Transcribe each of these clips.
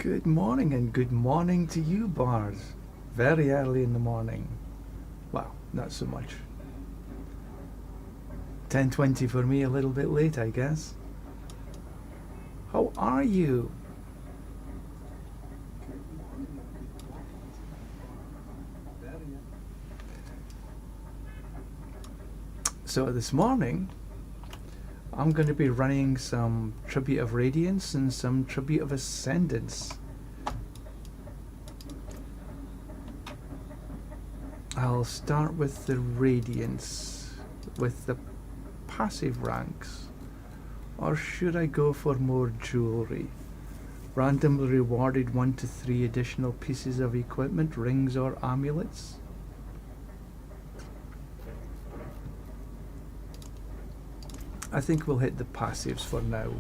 Good morning, and good morning to you, Bars. Very early in the morning. Well, not so much. 10:20 for me, a little bit late, I guess. How are you? So this morning, I'm going to be running some Tribute of Radiance and some Tribute of Ascendance. I'll start with the Radiance, with the passive ranks. Or should I go for more jewelry? Randomly rewarded 1 to 3 additional pieces of equipment, rings or amulets. I think we'll hit the passives for now.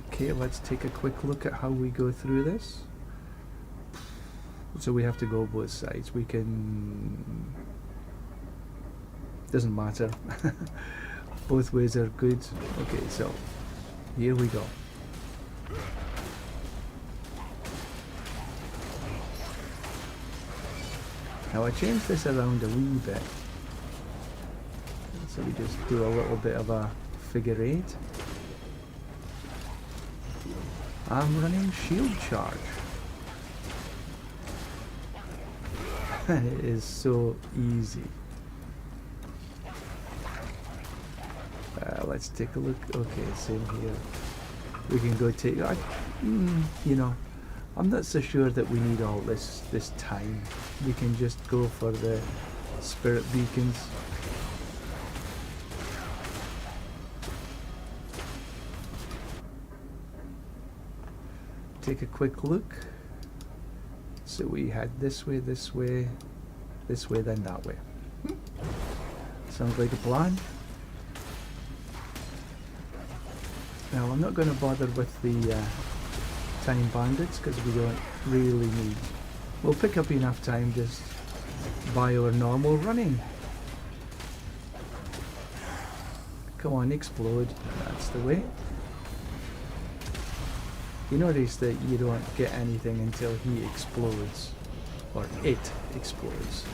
Okay, let's take a quick look at how we go through this. So we have to go both sides. We can... doesn't matter. Both ways are good. Okay, so here we go. Now I changed this around a wee bit. So we just do a little bit of a figure 8. I'm running shield charge. It is so easy. Let's take a look. Okay, same here. We can go take... you know, I'm not so sure that we need all this time. We can just go for the spirit beacons. Take a quick look. So we had this way, this way, this way, then that way. Sounds like a plan. Now I'm not going to bother with the time bandits because we don't really need. We'll pick up enough time just by our normal running. Come on, explode. That's the way. You notice that you don't get anything until he explodes, or it explodes.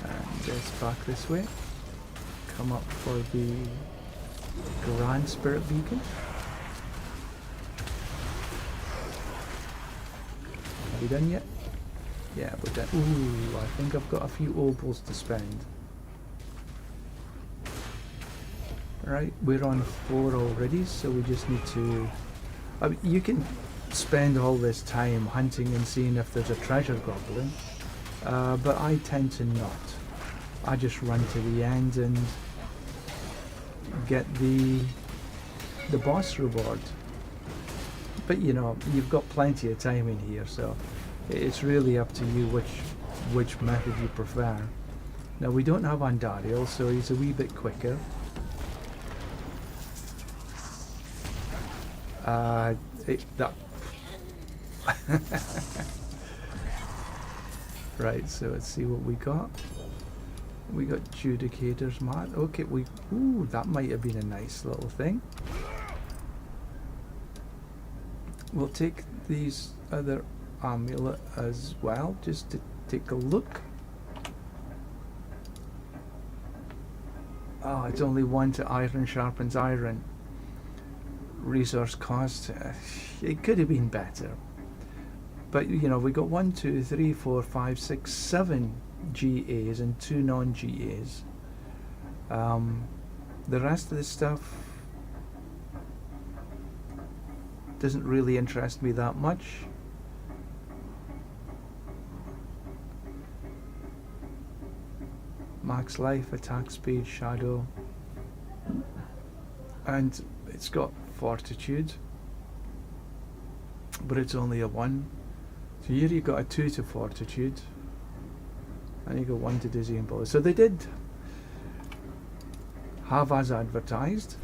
And this back this way. Come up for the Grand Spirit Beacon. Are we done yet? Yeah, we're done. Ooh, I think I've got a few opals to spend. Right, we're on 4 already, so we just need to... I mean, you can spend all this time hunting and seeing if there's a treasure goblin, but I tend to not. I just run to the end and get the boss reward. But you know, you've got plenty of time in here, so it's really up to you which method you prefer. Now we don't have Andariel, so he's a wee bit quicker. Right, so let's see what we got. We got Judicator's Mat. Okay, ooh, that might have been a nice little thing. We'll take these other amulet as well, just to take a look. Oh, it's only 1 to iron sharpens iron. Resource cost, it could have been better, but you know, we got 1, 2, 3, 4, 5, 6, 7 GAs and 2 non-GAs. The rest of the stuff doesn't really interest me that much. Max life, attack speed, shadow, and it's got fortitude, but it's only a 1. So here you got a 2 to fortitude, and you got 1 to dizzying blow. So they did have as advertised.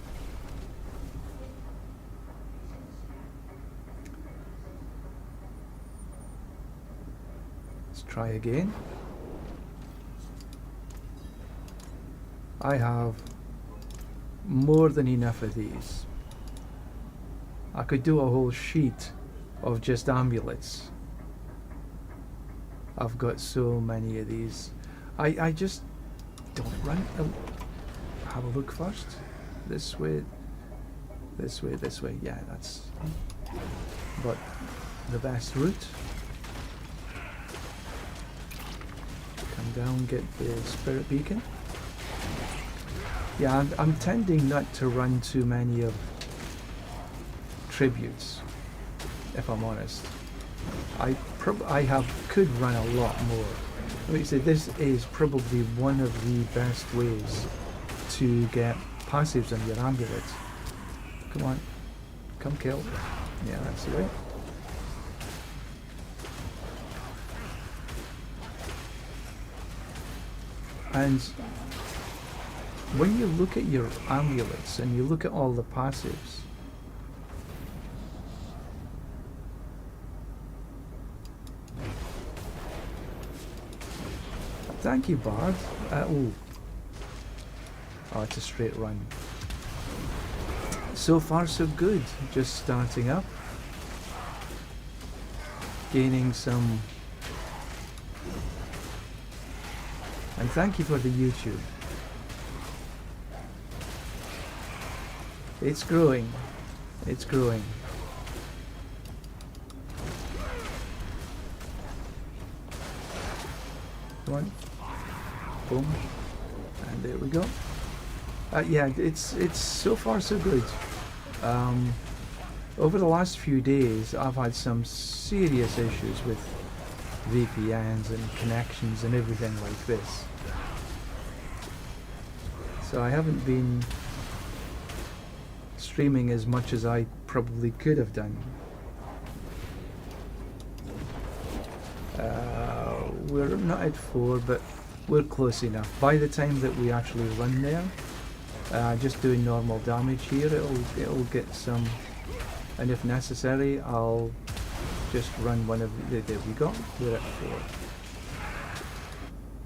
try again. I have more than enough of these. I could do a whole sheet of just amulets. I've got so many of these. I just don't run. Have a look first. This way, this way, this way. Yeah, that's but the best route. Come down, get the spirit beacon. Yeah, I'm tending not to run too many of tributes, if I'm honest. I could run a lot more. Let me say, this is probably one of the best ways to get passives on your amulets. Come on, come kill. Yeah, that's the way. And when you look at your amulets and you look at all the passives, thank you, Bard. Oh, it's a straight run. So far so good, just starting up, gaining some, and thank you for the YouTube. It's growing, it's growing. Come on, boom, and there we go. Yeah, it's so far so good. Over the last few days, I've had some serious issues with VPNs and connections and everything like this. So I haven't been streaming as much as I probably could have done. We're not at 4, but we're close enough. By the time that we actually run there, just doing normal damage here, it'll get some, and if necessary, I'll just run one of the, there we go, we're at 4.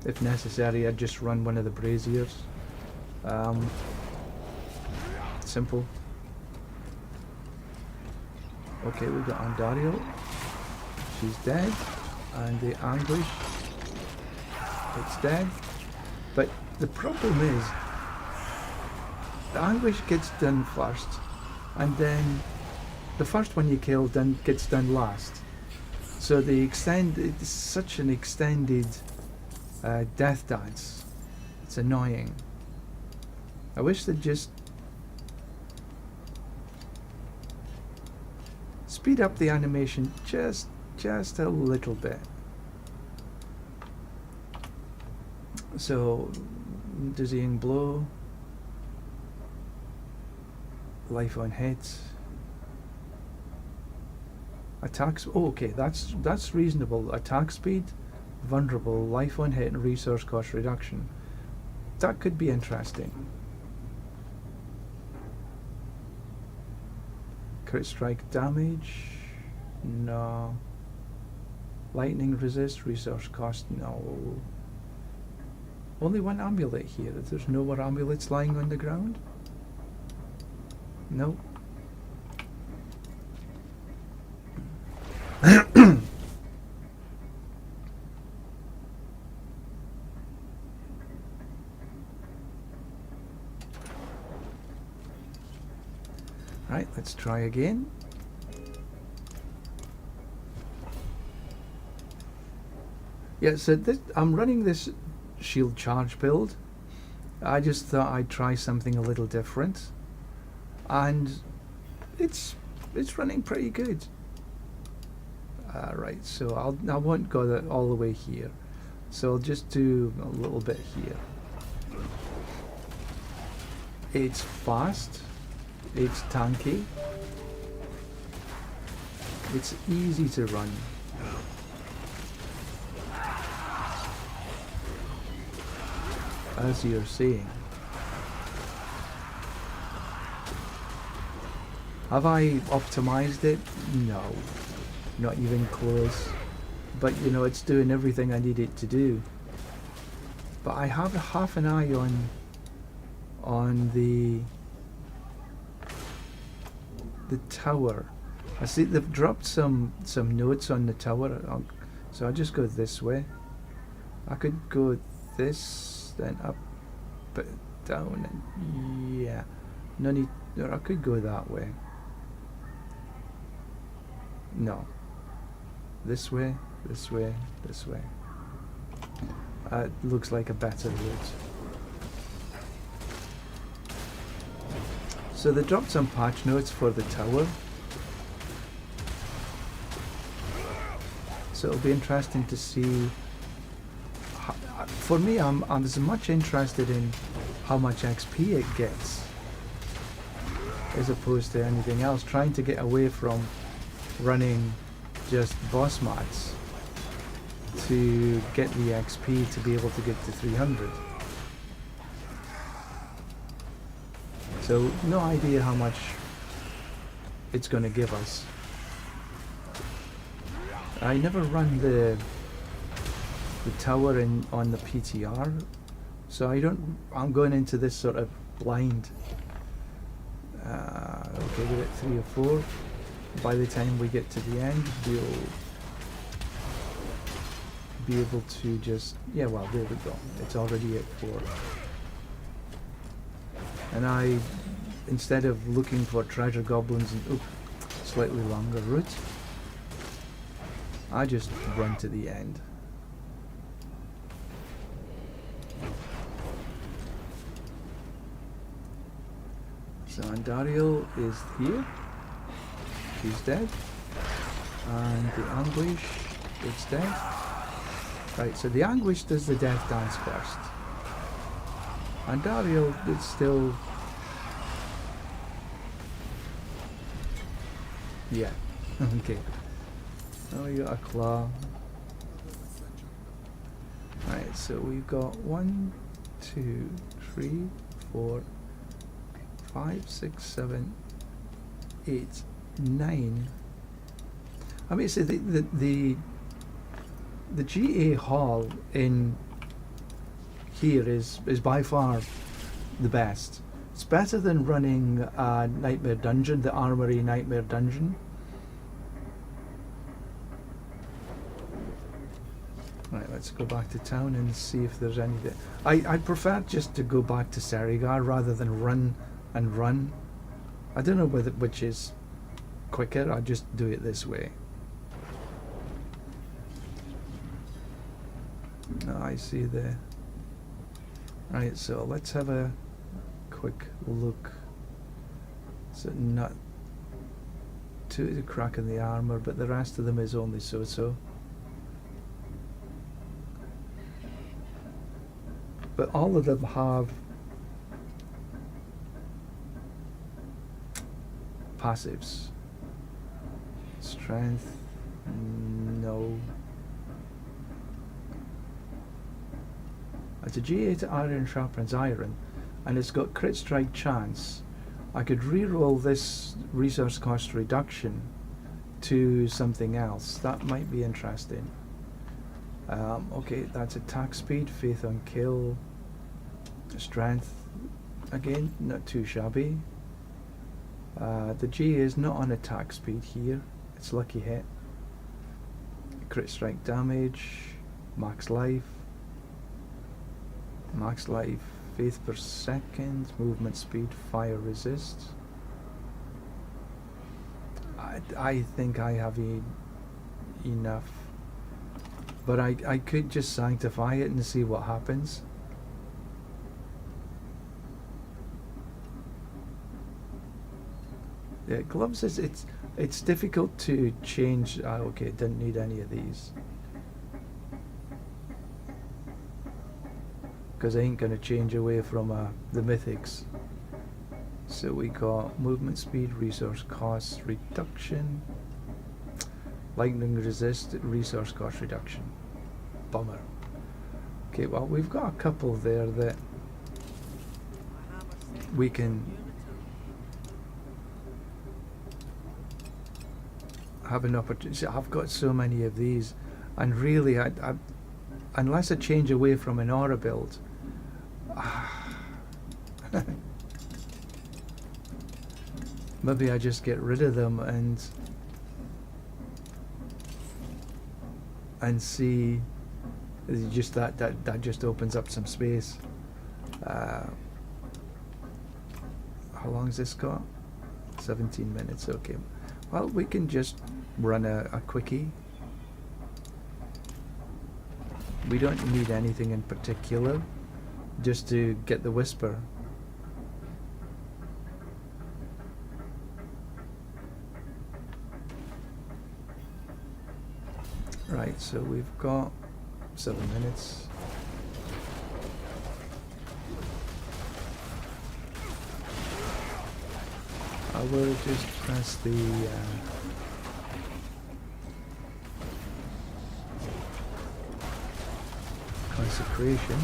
If necessary, I'd just run one of the braziers. Simple. Okay, we've got Ondario. She's dead. And the Anguish, it's dead. But the problem is, the Anguish gets done first, and then the first one you kill gets done last. So it's such an extended death dance. It's annoying. I wish they'd just speed up the animation just a little bit. So, dizzying blow, life on hit, attacks. Oh, okay, that's reasonable. Attack speed, vulnerable, life on hit, and resource cost reduction. That could be interesting. Crit strike damage, no. Lightning resist, resource cost, no. Only one amulet here. There's no more amulets lying on the ground? No. Right, let's try again. Yeah, so I'm running this shield charge build. I just thought I'd try something a little different, and it's running pretty good. Right, so I won't go all the way here, so I'll just do a little bit here. It's fast, it's tanky, it's easy to run. As you're seeing. Have I optimized it? No, not even close. but you know, it's doing everything I need it to do. But I have half an eye on the tower. I see they've dropped some notes on the tower, so I'll just go this way. I could go this, then up, but down, and yeah, no need. Or I could go that way. No, this way, this way, this way. It looks like a better route. So they dropped some patch notes for the tower. So it'll be interesting to see. For me, I'm as much interested in how much XP it gets as opposed to anything else. Trying to get away from running just boss mats to get the XP to be able to get to 300. So no idea how much it's going to give us. I never run the tower on the PTR, so I'm going into this sort of blind. Okay, we're at 3 or 4. By the time we get to the end, we'll be able to just, yeah, well, there we go. It's already at 4. And instead of looking for treasure goblins and slightly longer route, I just run to the end. So Andariel is here. She's dead. And the Anguish is dead. Right, so the Anguish does the death dance first. Andariel is still... Yeah, okay. Oh, we got a claw. Right, so we've got 1, 2, 3, 4, 5, 6, 7, 8, 9. I mean, so the GA hall in here is by far the best. It's better than running Nightmare Dungeon, the Armory Nightmare Dungeon. Right, let's go back to town and see if there's anything. I prefer just to go back to Serigar rather than run and run. I don't know which is quicker. I just do it this way. Oh, I see the... Right, so let's have a quick look. So not to crack in the armor, but the rest of them is only so-so. But all of them have passives. Strength, no. It's a GA to iron sharpens iron, and it's got crit strike chance. I could re-roll this resource cost reduction to something else. That might be interesting. Okay, that's attack speed, faith on kill, strength. Again, not too shabby. The G is not on attack speed here. It's lucky hit. Crit strike damage, max life, faith per second, movement speed, fire resist. I think I have enough, but I could just sanctify it and see what happens. Yeah, gloves is it's difficult to change. Okay, didn't need any of these because I ain't gonna change away from the mythics. So we got movement speed, resource cost reduction, lightning resist, resource cost reduction. Bummer. Okay, well we've got a couple there that we can have an opportunity. I've got so many of these. And really, unless I change away from an aura build, maybe I just get rid of them and see just that just opens up some space. How long's this got? 17 minutes. Okay. Well, we can just run a quickie. We don't need anything in particular, just to get the whisper. Right, so we've got 7 minutes. I will just press the consecration.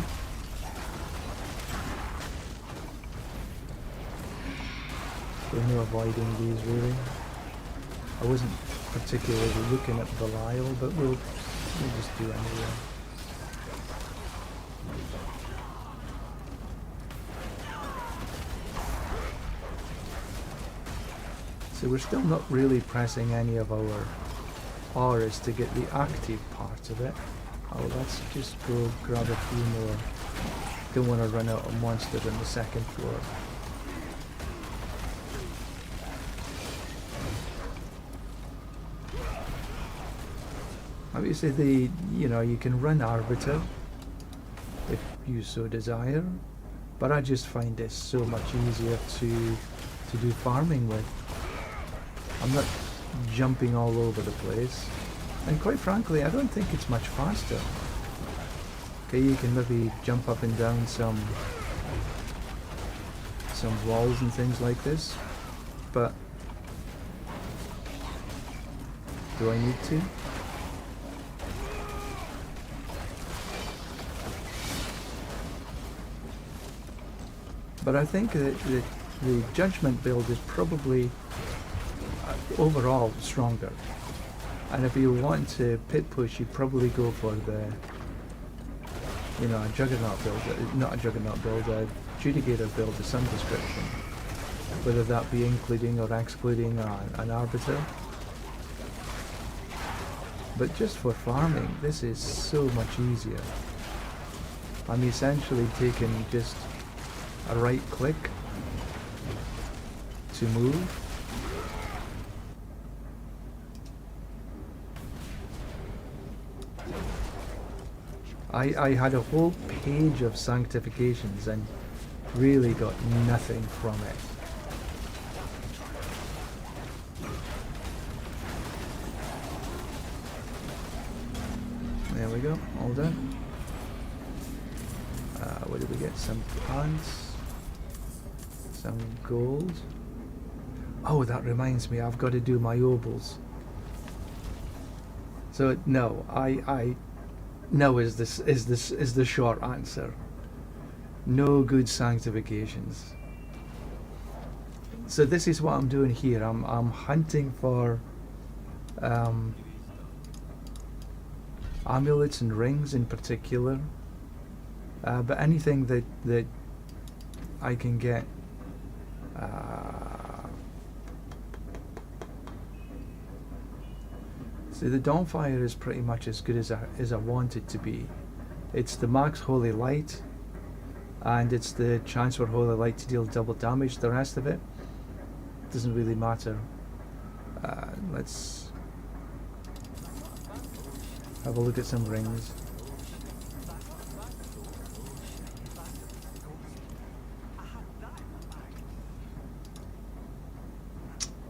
There's no avoiding these really. I wasn't particularly looking at Belial, but we'll just do anyway. So we're still not really pressing any of our auras to get the active part of it. Oh, let's just go grab a few more. Don't want to run out of monster on the second floor. Obviously, you can run Arbiter if you so desire, but I just find this so much easier to do farming with. I'm not jumping all over the place, and quite frankly, I don't think it's much faster. Okay, you can maybe jump up and down some walls and things like this, but do I need to? But I think that the Judgment build is probably overall stronger. And if you want to pit push, you'd probably go for the, a Juggernaut build, not a Juggernaut build, a Judicator build of some description. Whether that be including or excluding an Arbiter. But just for farming, this is so much easier. I'm essentially taking just a right click to move. I had a whole page of sanctifications and really got nothing from it. There we go, all done. What did we get? Some pants, some gold. Oh, that reminds me, I've got to do my obols. So no, no is the short answer. No good sanctifications. So this is what I'm doing here. I'm hunting for amulets and rings in particular, but anything that I can get. See, the Dawnfire is pretty much as good as I want it to be. It's the max Holy Light, and it's the chance for Holy Light to deal double damage. The rest of it doesn't really matter. Let's have a look at some rings.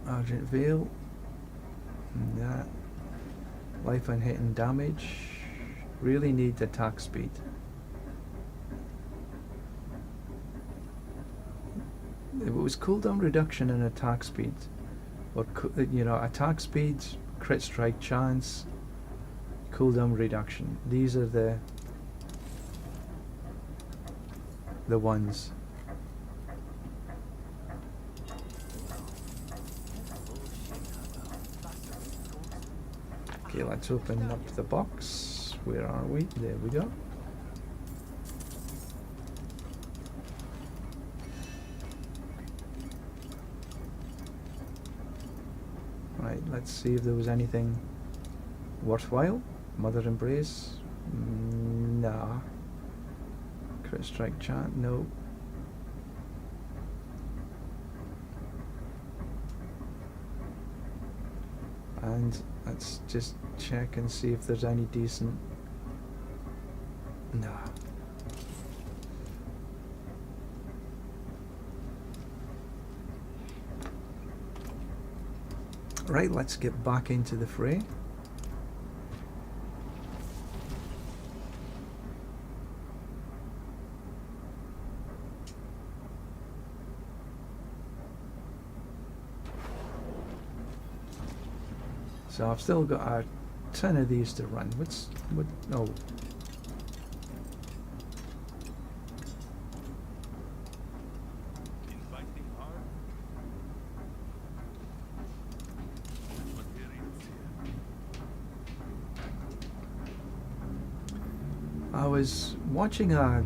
Argent Veil. That. Life and hit and damage. Really need attack speed. If it was cooldown reduction and attack speed, or attack speed, crit strike chance, cooldown reduction. These are the ones. Okay, let's open up the box. Where are we? There we go. Right, let's see if there was anything worthwhile. Mother Embrace? Nah. Crit Strike Chant? No. And let's just check and see if there's any decent... Nah. Right, let's get back into the fray. So I've still got a ton of these to run. Oh. I was watching a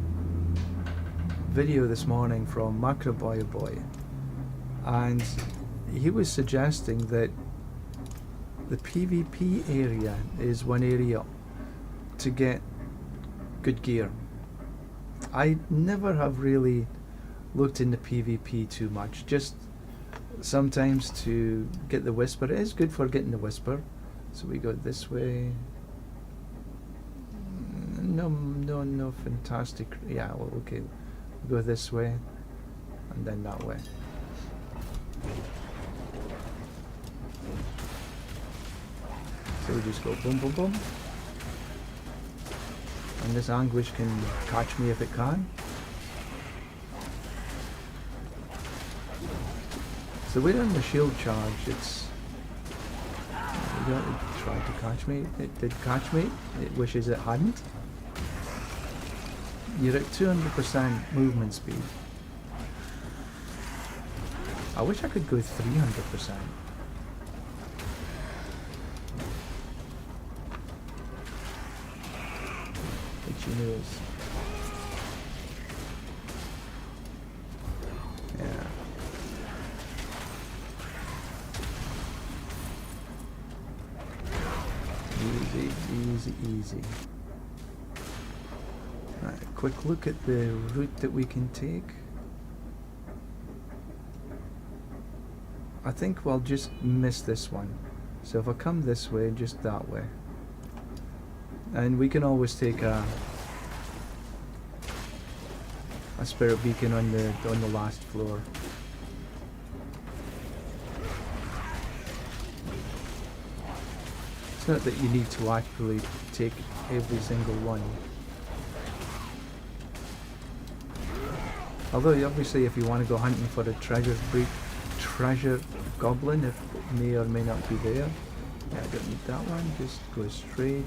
video this morning from Macroboy Boy, and he was suggesting that the PvP area is one area to get good gear. I never have really looked into PvP too much, just sometimes to get the Whisper. It is good for getting the Whisper. So we go this way. No fantastic. Yeah, well, okay. We go this way and then that way. So we just go boom, boom, boom. And this Anguish can catch me if it can. So we're on the shield charge. It's... You don't try to catch me. It did catch me. It wishes it hadn't. You're at 200% movement speed. I wish I could go 300%. Itchy nose. Yeah. Easy, easy, easy. Right, a quick look at the route that we can take. I think we'll just miss this one. So if I come this way, just that way. And we can always take a spirit beacon on the last floor. It's not that you need to actually take every single one. Although obviously if you want to go hunting for a treasure goblin, if it may or may not be there. Yeah, I don't need that one, just go straight.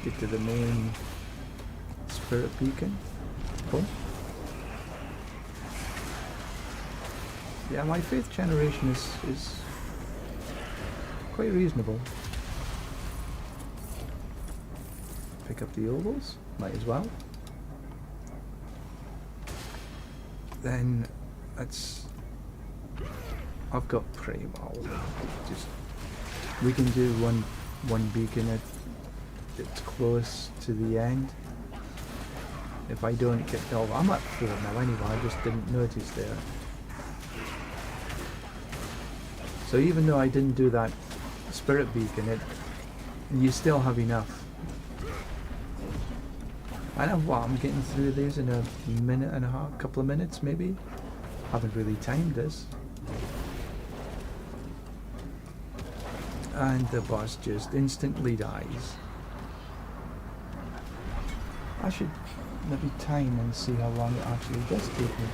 Get to the main spirit beacon. Boom. Yeah, my faith generation is quite reasonable. Pick up the ovals, might as well. Then I've got pretty well. Just we can do one beacon at it's close to the end. If I don't get I'm at 4 now anyway, I just didn't notice there. So even though I didn't do that spirit beacon, you still have enough. I know what, I'm getting through these in a minute and a half, couple of minutes maybe. Haven't really timed this. And the boss just instantly dies. I should maybe time and see how long it actually does take me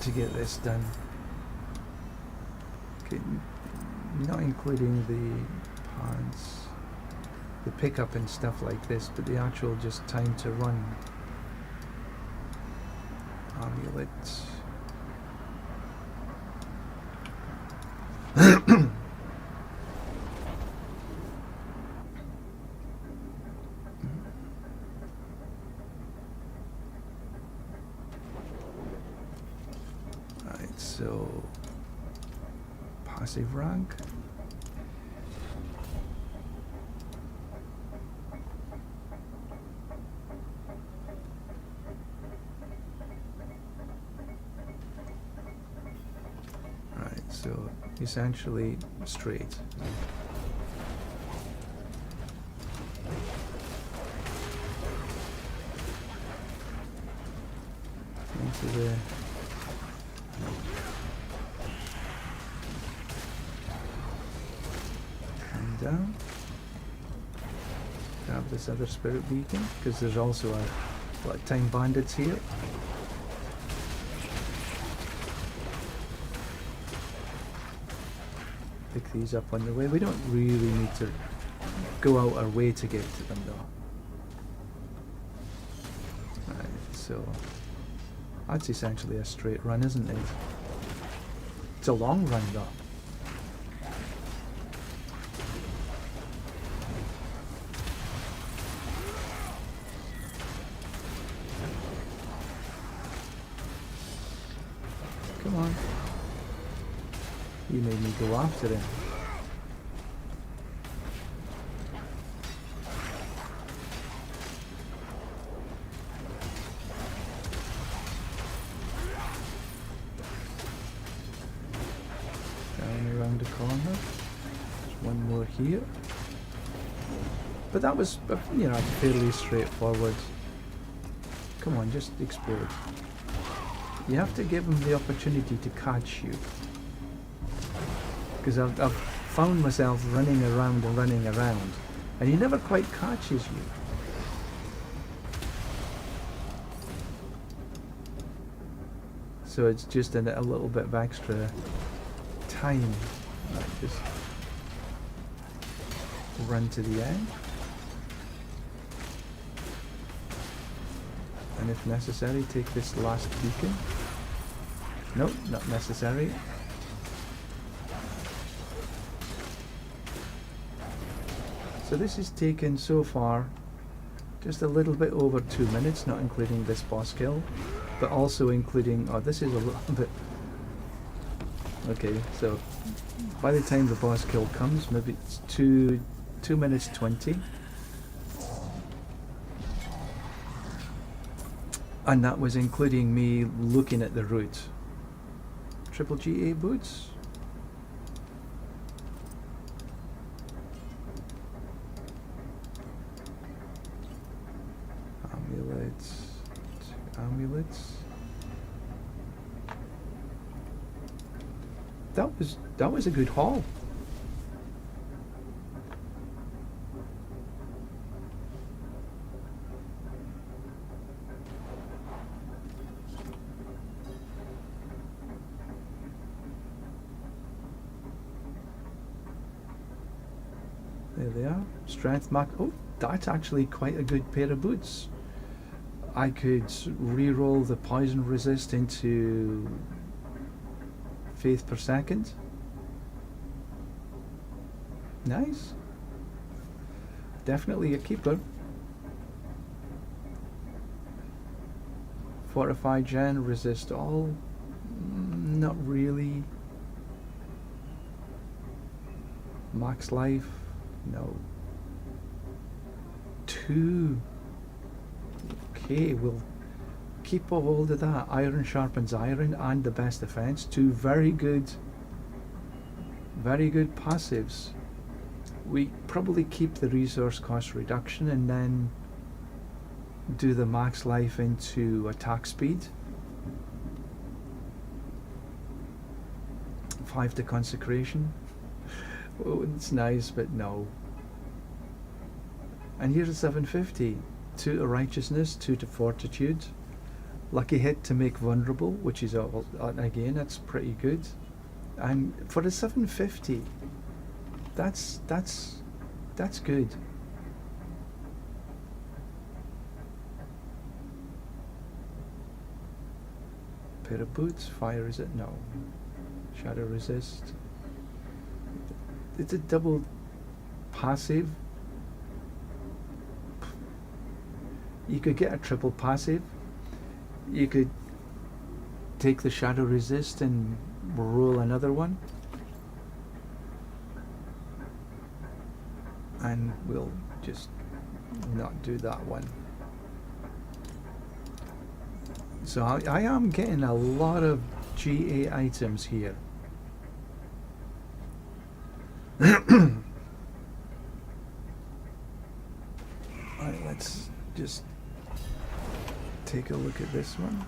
to get this done. Okay, not including the pants, the pickup and stuff like this, but the actual just time to run. Amulet. so passive rank. Right, so essentially straight. Into the and down. Grab this other spirit beacon because there's also a lot of time bandits here. Pick these up on the way. We don't really need to go out our way to get to them though. Right, so that's essentially a straight run, isn't it? It's a long run though. Come on. You made me go after him. Down around the corner. There's one more here. But that was, you know, fairly straightforward. Come on, just explode. You have to give him the opportunity to catch you. Because I've found myself running around and running around, and he never quite catches you. So it's just a little bit of extra time. Right, just run to the end. And if necessary, take this last beacon. Nope, not necessary. So this is taken so far just a little bit over 2 minutes, not including this boss kill, but also including, oh, this is a little bit, okay, so by the time the boss kill comes, maybe it's 2 minutes 20. And that was including me looking at the route. Triple GA boots. Amulets. That was a good haul. There they are. Strength mark. Oh, that's actually quite a good pair of boots. I could re-roll the poison resist into faith per second. Nice. Definitely a keeper. Fortify gen, resist all. Not really. Max life. No. 2. Okay, we'll keep a hold of that. Iron sharpens iron and the best defense. 2 very good passives. We probably keep the resource cost reduction and then do the max life into attack speed. 5 to consecration. Oh, it's nice, but no. And here's a 750. 2 to righteousness, 2 to fortitude. Lucky hit to make vulnerable, which is again, that's pretty good. And for a 750, that's good. Pair of boots, fire is it? No. Shadow resist. It's a double passive. You could get a triple passive. You could take the shadow resist and roll another one. And we'll just not do that one. So I am getting a lot of GA items here. Alright, let's just take a look at this one.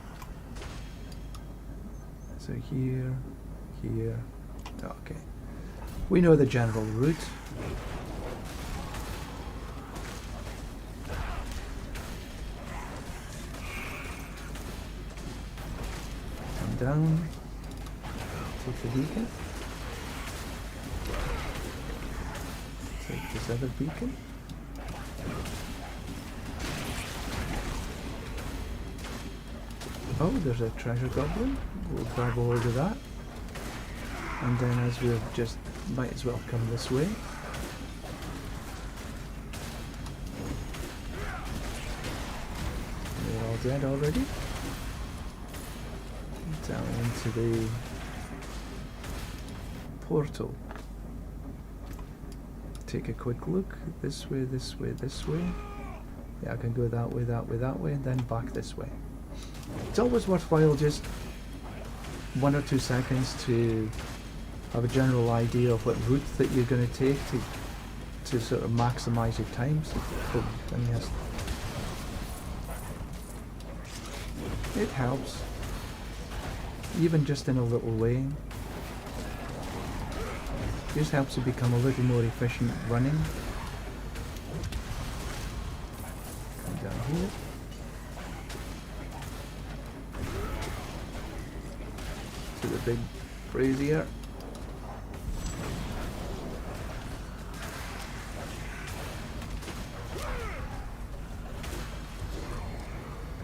So here, here, okay. We know the general route. Come down, take the beacon. Take this other beacon. Oh, there's a treasure goblin. We'll grab hold of that. And then as we've just might as well come this way. They're all dead already. Down into the portal. Take a quick look. This way, this way, this way. Yeah, I can go that way, that way, that way, and then back this way. It's always worthwhile just 1 or 2 seconds to have a general idea of what route that you're going to take to sort of maximize your times. Oh, yes. It helps, even just in a little way. Just helps you become a little more efficient running. Come down here. To the big brazier.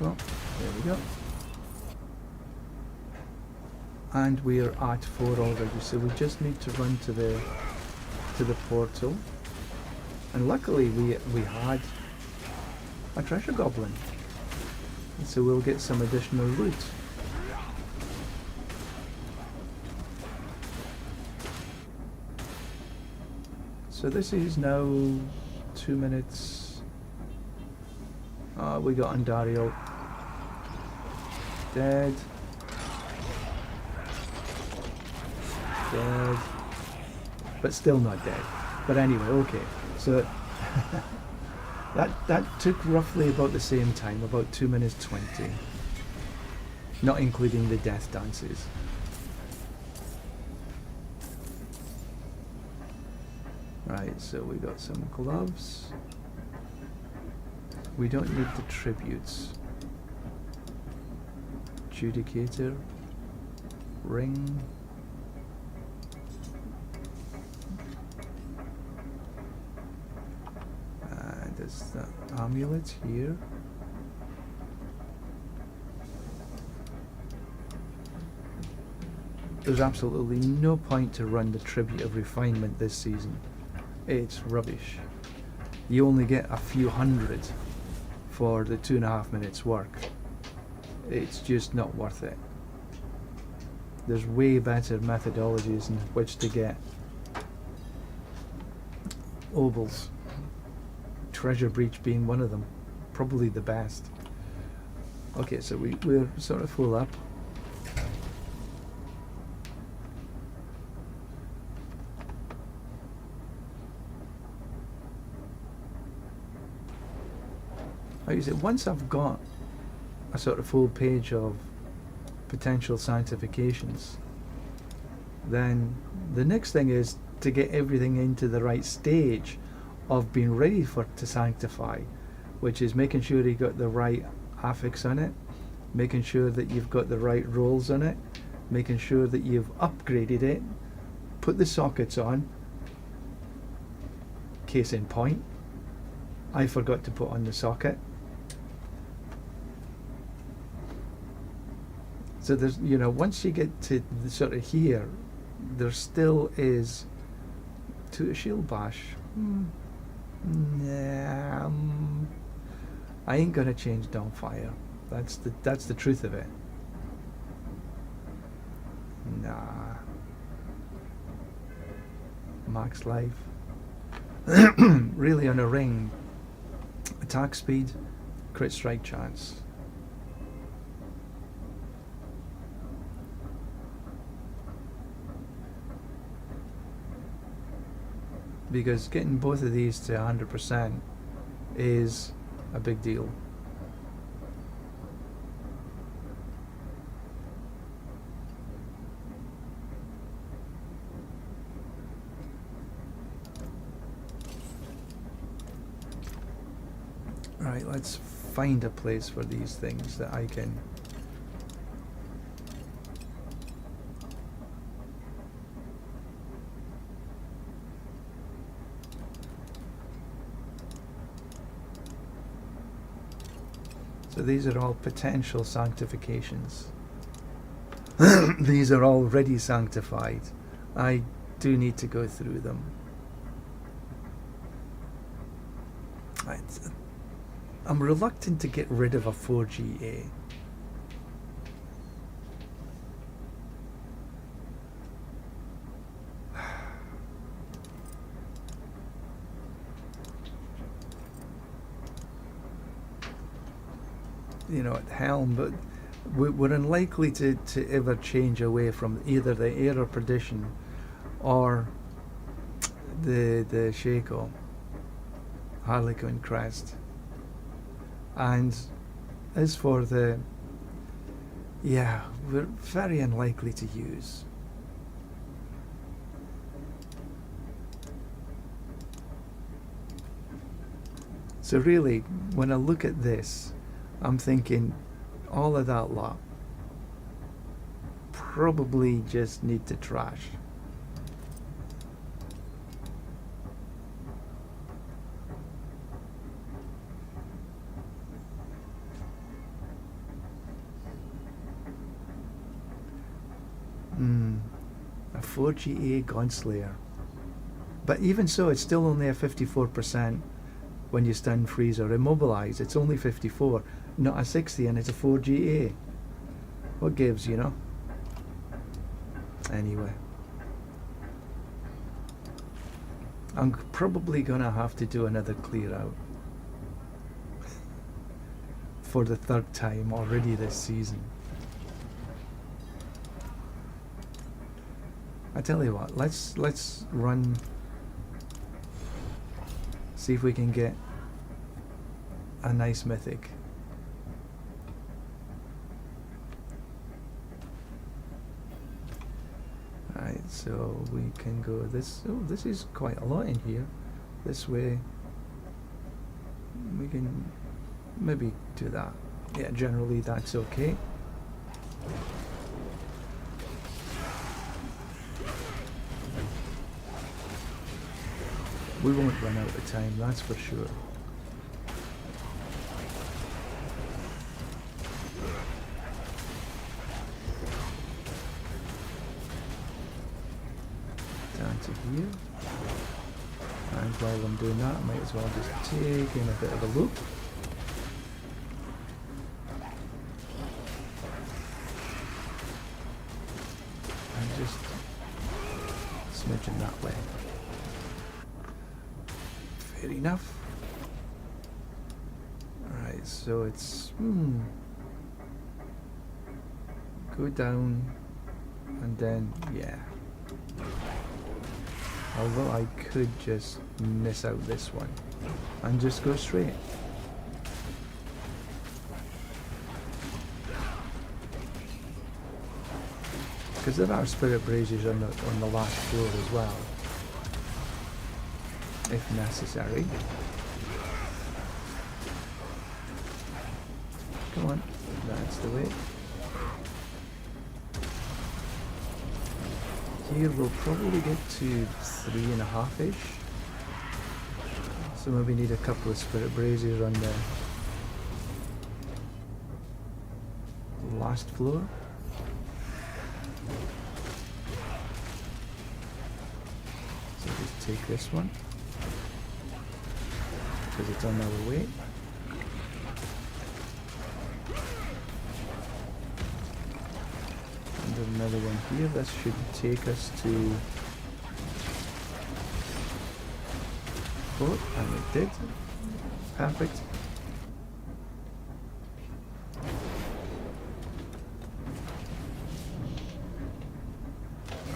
Well, there we go. And we are at 4 already, so we just need to run to the portal. And luckily we had a treasure goblin, and so we'll get some additional loot. So this is now 2 minutes. We got Andariel dead. Dead. But still not dead. But anyway, okay. So that took roughly about the same time, about 2 minutes 20. Not including the death dances. Right, so we got some gloves. We don't need the tributes. Judicator. Ring. There's the amulet here. There's absolutely no point to run the Tribute of Refinement this season. It's rubbish. You only get a few hundred for the 2.5 minutes work. It's just not worth it. There's way better methodologies in which to get obols. Treasure Breach being one of them. Probably the best. Okay, so we're sort of full up. Like I said, once I've got a sort of full page of potential sanctifications, then the next thing is to get everything into the right stage of being ready to sanctify, which is making sure you got the right affix on it, making sure that you've got the right rolls on it, making sure that you've upgraded it, put the sockets on. Case in point, I forgot to put on the socket. So there's, you know, once you get to the sort of here, there still is to a shield bash. Nah, I ain't gonna change Dawnfire. That's the truth of it. Nah. Max life. Really, on a ring, attack speed, crit strike chance. Because getting both of these to 100% is a big deal. Right, let's find a place for these things that I can so these are all potential sanctifications. These are already sanctified. I do need to go through them. I'm reluctant to get rid of a 4GA. You know, at helm, but we're unlikely to ever change away from either the Air of Perdition or the Shaco Harlequin Crest. And as for the, yeah, we're very unlikely to use. So really, when I look at this, I'm thinking all of that lot probably just need to trash. A 4GA Godslayer. But even so, it's still only a 54% when you stun, freeze or immobilize. It's only 54, not a 60, and it's a 4GA. What gives, you know? Anyway. I'm probably gonna have to do another clear out. For the third time already this season. I tell you what, let's run, see if we can get a nice mythic. Alright, so we can go this. Oh, this is quite a lot in here. This way we can maybe do that. Yeah, generally that's okay. We won't run out of time, that's for sure. Down to here. And while I'm doing that, I might as well just take in a bit of a loop. And just smidgen that way. Fair enough. Alright, so it's go down and then yeah. Although I could just miss out this one and just go straight. Because there are spirit braziers on the last floor as well, if necessary. Come on, that's the way. Here we'll probably get to 3.5-ish. So maybe need a couple of spirit braziers on the last floor. So just take this one, because it's on our way. And another one here. This should take us to boat, and it did. Perfect.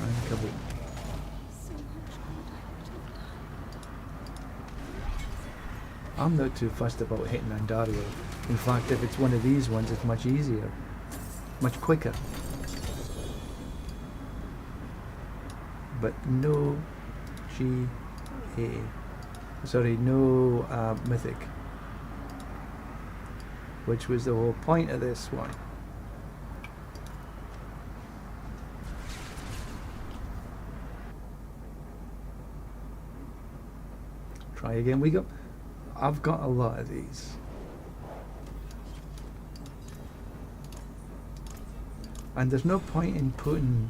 And kaboom. I'm not too fussed about hitting Andario. In fact, if it's one of these ones, it's much easier. Much quicker. But no GA. Sorry, no mythic. Which was the whole point of this one. Try again. I've got a lot of these. And there's no point in putting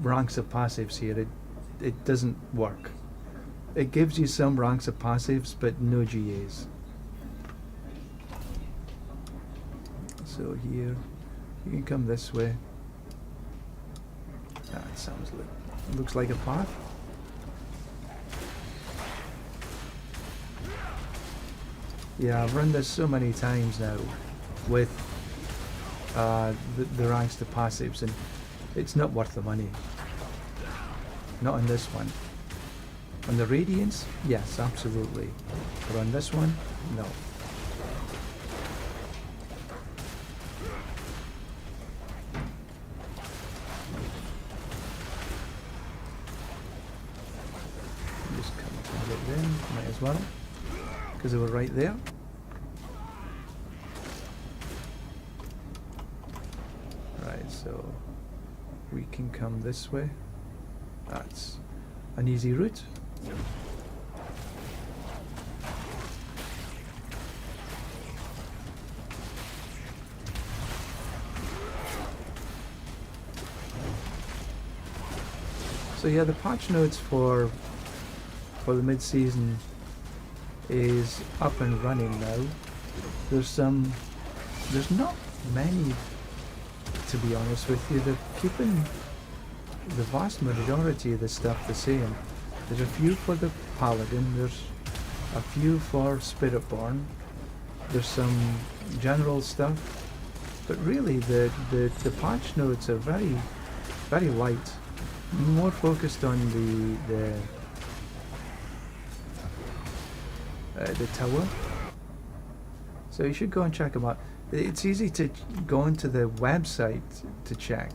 ranks of passives here. It doesn't work. It gives you some ranks of passives, but no GAs. So here, you can come this way. That looks like a path. Yeah, I've run this so many times now with the ranks to passives, and it's not worth the money. Not on this one. On the Radiance, yes, absolutely. But on this one, no. Just come it there, might as well, because they were right there. Right, so we can come this way. That's an easy route. So yeah, the patch notes for the mid-season is up and running now. There's not many, to be honest with you. They're keeping the vast majority of the stuff the same. There's a few for the Paladin, there's a few for Spiritborn, there's some general stuff, but really the patch notes are very, very light, more focused on the tower. So you should go and check them out. It's easy to go onto the website to check.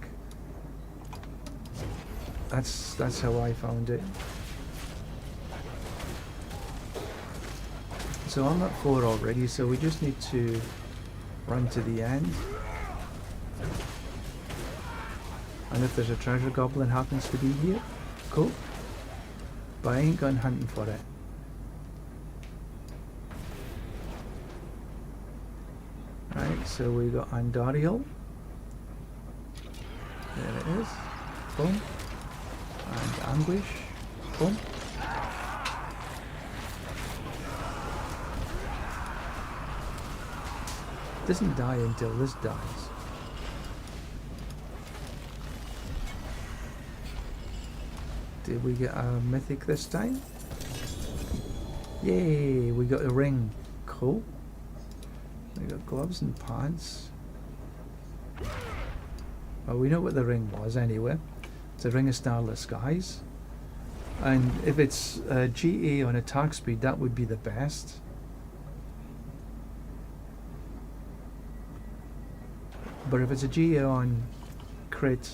That's how I found it. So I'm at 4 already, so we just need to run to the end. And if there's a treasure goblin happens to be here, cool. But I ain't going hunting for it. Right, so we got Andariel. There it is. Boom. And Anguish. Boom. Doesn't die until this dies. Did we get a mythic this time? Yay, we got a ring. Cool. We got gloves and pants. Well, we know what the ring was anyway. It's a ring of starless skies. And if it's GA on attack speed, that would be the best. But if it's a GA on crit,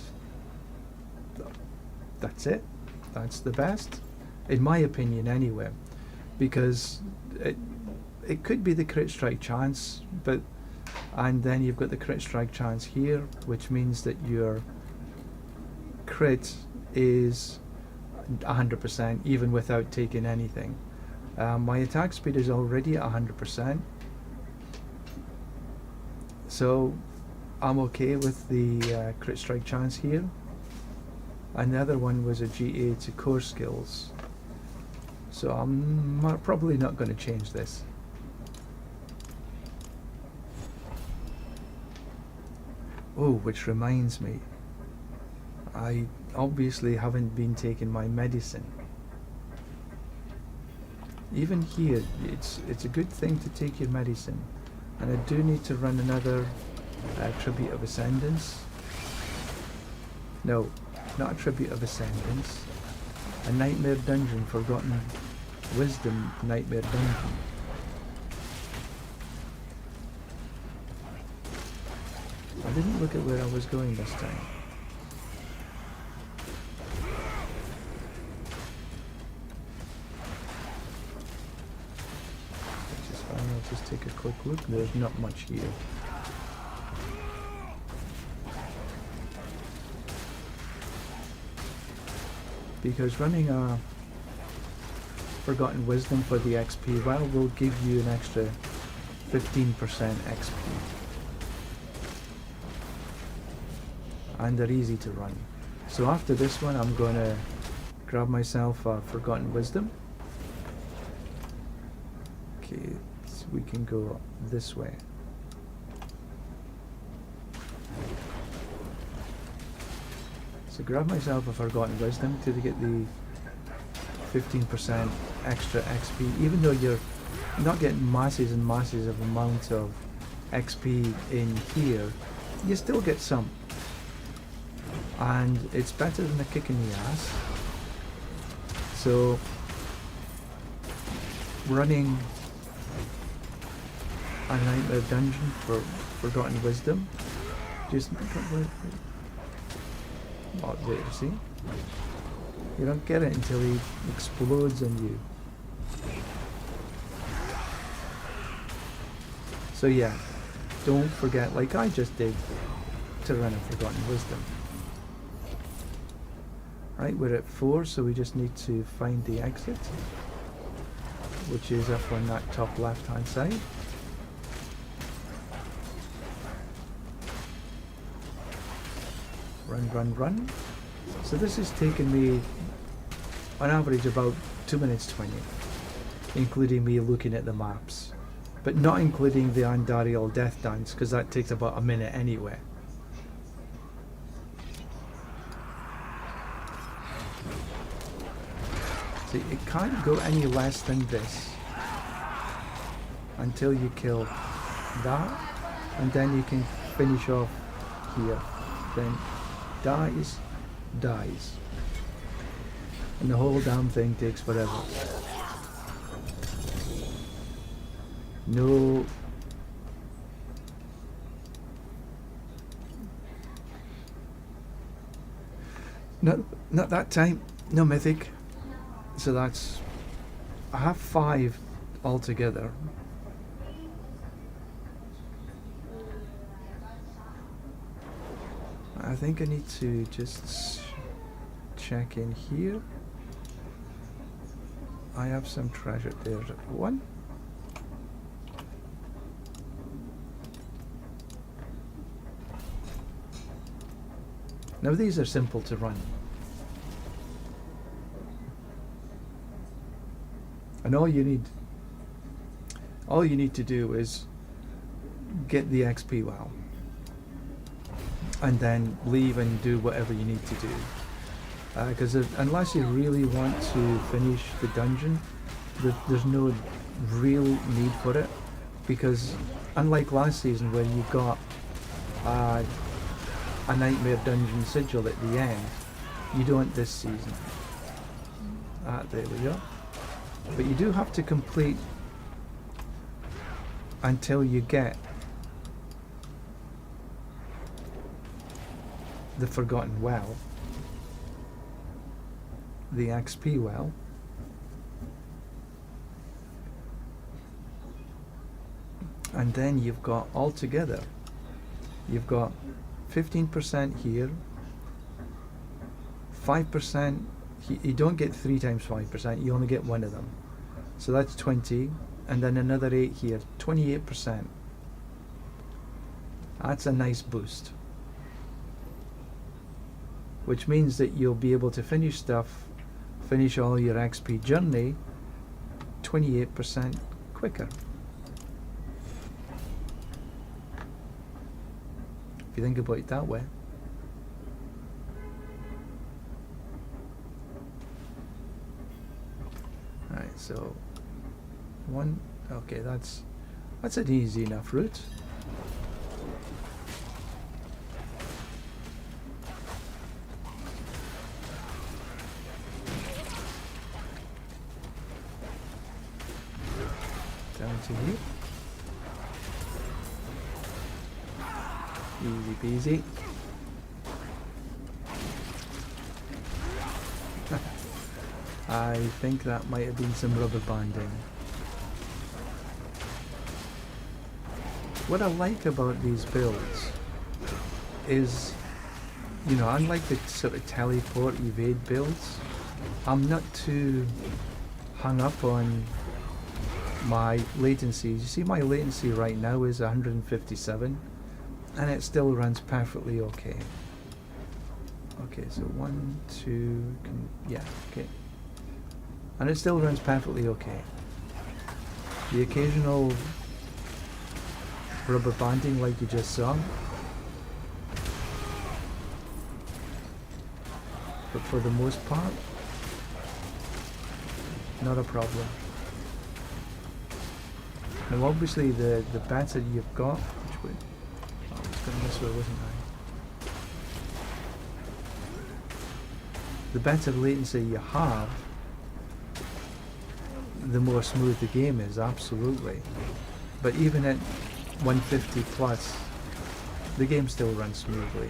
that's it. That's the best, in my opinion anyway, because it could be the crit strike chance, and then you've got the crit strike chance here, which means that your crit is 100% even without taking anything. My attack speed is already at 100%, so I'm okay with the crit strike chance here. And the other one was a GA to core skills, so I'm probably not going to change this. Oh, which reminds me, I obviously haven't been taking my medicine. Even here, it's a good thing to take your medicine. And I do need to run another Tribute of Ascendance. No, not a Tribute of Ascendance. A Nightmare Dungeon, Forgotten Wisdom Nightmare Dungeon. I didn't look at where I was going this time. Which is fine, I'll just take a quick look. There's not much here. Because running a Forgotten Wisdom for the XP well will give you an extra 15% XP. And they're easy to run. So after this one I'm going to grab myself a Forgotten Wisdom. Okay, so we can go this way. So grab myself a Forgotten Wisdom to get the 15% extra XP, even though you're not getting masses and masses of amount of XP in here, you still get some. And it's better than a kick in the ass. So running a Nightmare Dungeon for Forgotten Wisdom, just oh, there, see? You don't get it until he explodes on you. So yeah, don't forget, like I just did, to run a Forgotten Wisdom. Right, we're at 4, so we just need to find the exit, which is up on that top left hand side. Run, run, run. So this is taking me on average about 2 minutes 20, including me looking at the maps, but not including the Andariel Death Dance, because that takes about a minute anyway. See, it can't go any less than this until you kill that, and then you can finish off here. Then dies, and the whole damn thing takes forever. No. Not that time. No mythic. So that's, I have 5 altogether. I think I need to just check in here. I have some treasure there. 1. Now these are simple to run. And all you need to do is get the XP well, and then leave and do whatever you need to do. Because unless you really want to finish the dungeon, there's no real need for it. Because unlike last season where you got a Nightmare Dungeon sigil at the end, you don't this season. There we go. But you do have to complete until you get the Forgotten Well, the XP well, and then you've got altogether, you've got 15% here, 5%. You don't get 3 times 5%, you only get 1 of them. So that's 20, and then another 8 here, 28%. That's a nice boost. Which means that you'll be able to finish all your XP journey 28% quicker. If you think about it that way. so one. Okay, that's an easy enough route. Down to here. Easy peasy. I think that might have been some rubber banding. What I like about these builds is, you know, unlike the sort of teleport evade builds, I'm not too hung up on my latency. You see, my latency right now is 157, and it still runs perfectly okay. Okay, so 1, 2, yeah, okay. And it still runs perfectly okay. The occasional rubber banding like you just saw, but for the most part, not a problem. Now obviously the better you've got, which way? Oh, I was going this way, wasn't I? The better latency you have, the more smooth the game is, absolutely. But even at 150 plus, the game still runs smoothly.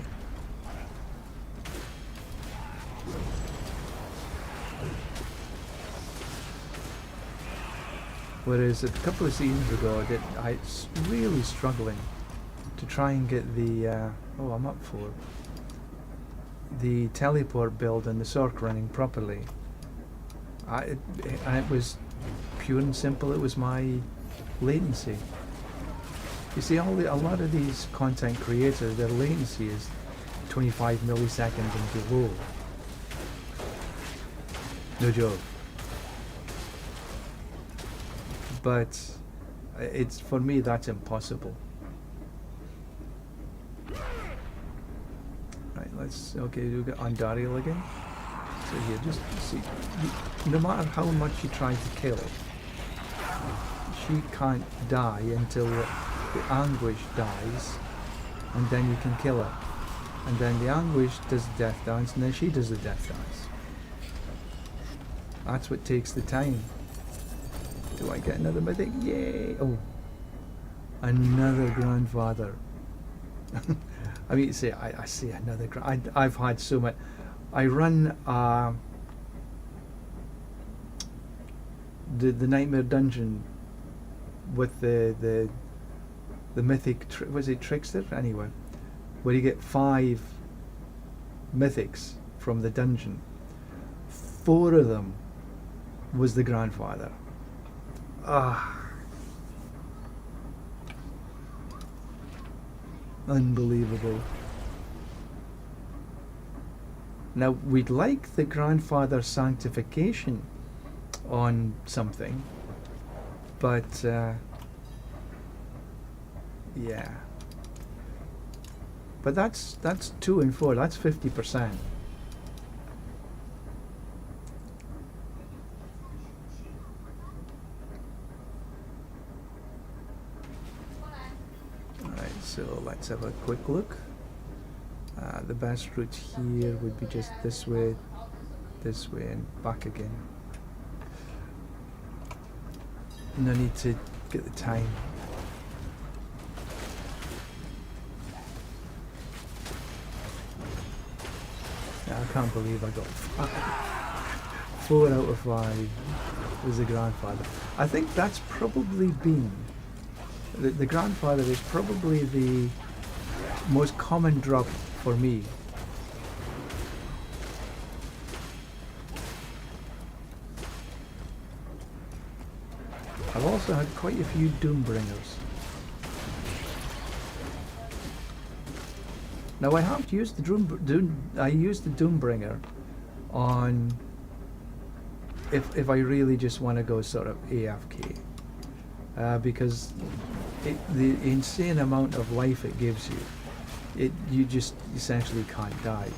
Whereas a couple of seasons ago, I was really struggling to try and get the, oh, I'm up for the teleport build and the Sorc running properly. And it was pure and simple, it was my latency. You see, a lot of these content creators, their latency is 25 milliseconds and below. No joke. But it's, for me, that's impossible. Right, okay, we've got Andariel again. So here, just see, no matter how much you try to kill, she can't die until the Anguish dies, and then you can kill her. And then the Anguish does the death dance, and then she does the death dance. That's what takes the time. Do I get another mythic? Yay! Oh, another grandfather. I mean, say I see another. I've had so much. I run the Nightmare Dungeon with the mythic. Was it Trickster? Anyway, where you get 5 mythics from the dungeon. 4 of them was the grandfather. Unbelievable. Now, we'd like the grandfather sanctification on something, but yeah. But that's 2 and 4, that's 50%. So let's have a quick look. The best route here would be just this way, and back again. No need to get the time. I can't believe I got 4 out of 5 was the grandfather. I think that's probably been the grandfather is probably the most common drop for me. I've also had quite a few Doombringers. Now I have used the Doombringer on if I really just want to go sort of AFK, because the insane amount of life it gives you, you just essentially can't die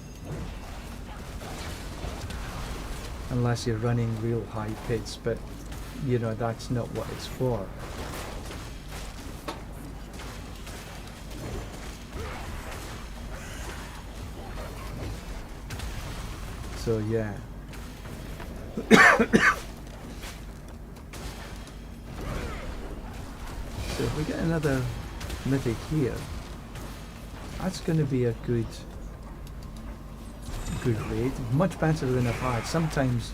unless you're running real high pits. But you know, that's not what it's for. So yeah. So if we get another mythic here, that's going to be a good raid. Much better than I've had. Sometimes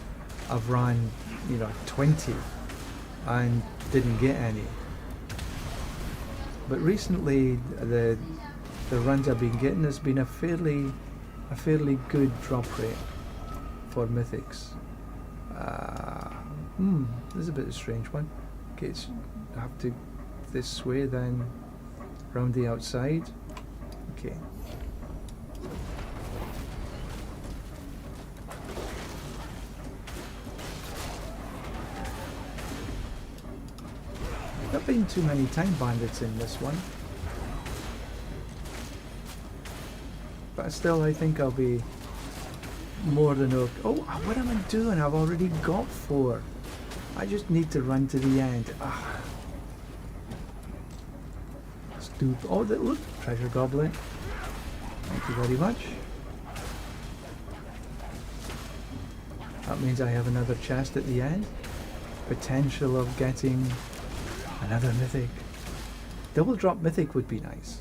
I've ran, you know, 20 and didn't get any. But recently the runs I've been getting has been a fairly good drop rate for mythics. This is a bit of a strange one. Okay, it's have to this way, then round the outside. Okay. There have been too many time bandits in this one. But still, I think I'll be more than okay. Oh, what am I doing? I've already got 4. I just need to run to the end. Stupid. Oh, look, treasure goblet. Thank you very much. That means I have another chest at the end. Potential of getting another mythic. Double drop mythic would be nice.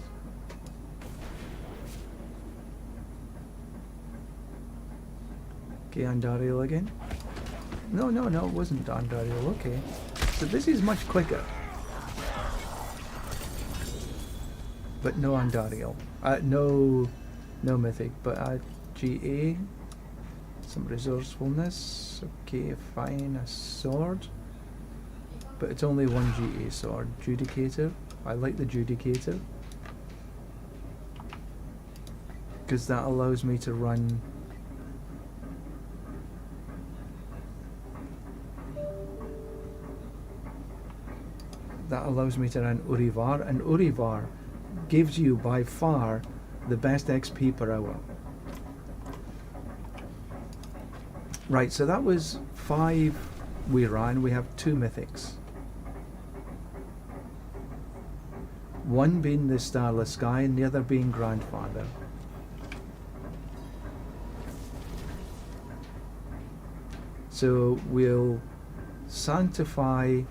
Okay, Andariel again. No, it wasn't Andariel. Okay. So this is much quicker. But no Andariel. No mythic, but GA. Some resourcefulness. Okay, fine. A sword. But it's only one GA sword. Judicator. I like the Judicator. Because that allows me to run... That allows me to run Urivar, and Urivar gives you by far the best XP per hour. Right, so that was 5 we ran. We have 2 mythics. One being the Starless Sky and the other being Grandfather. So we'll sanctify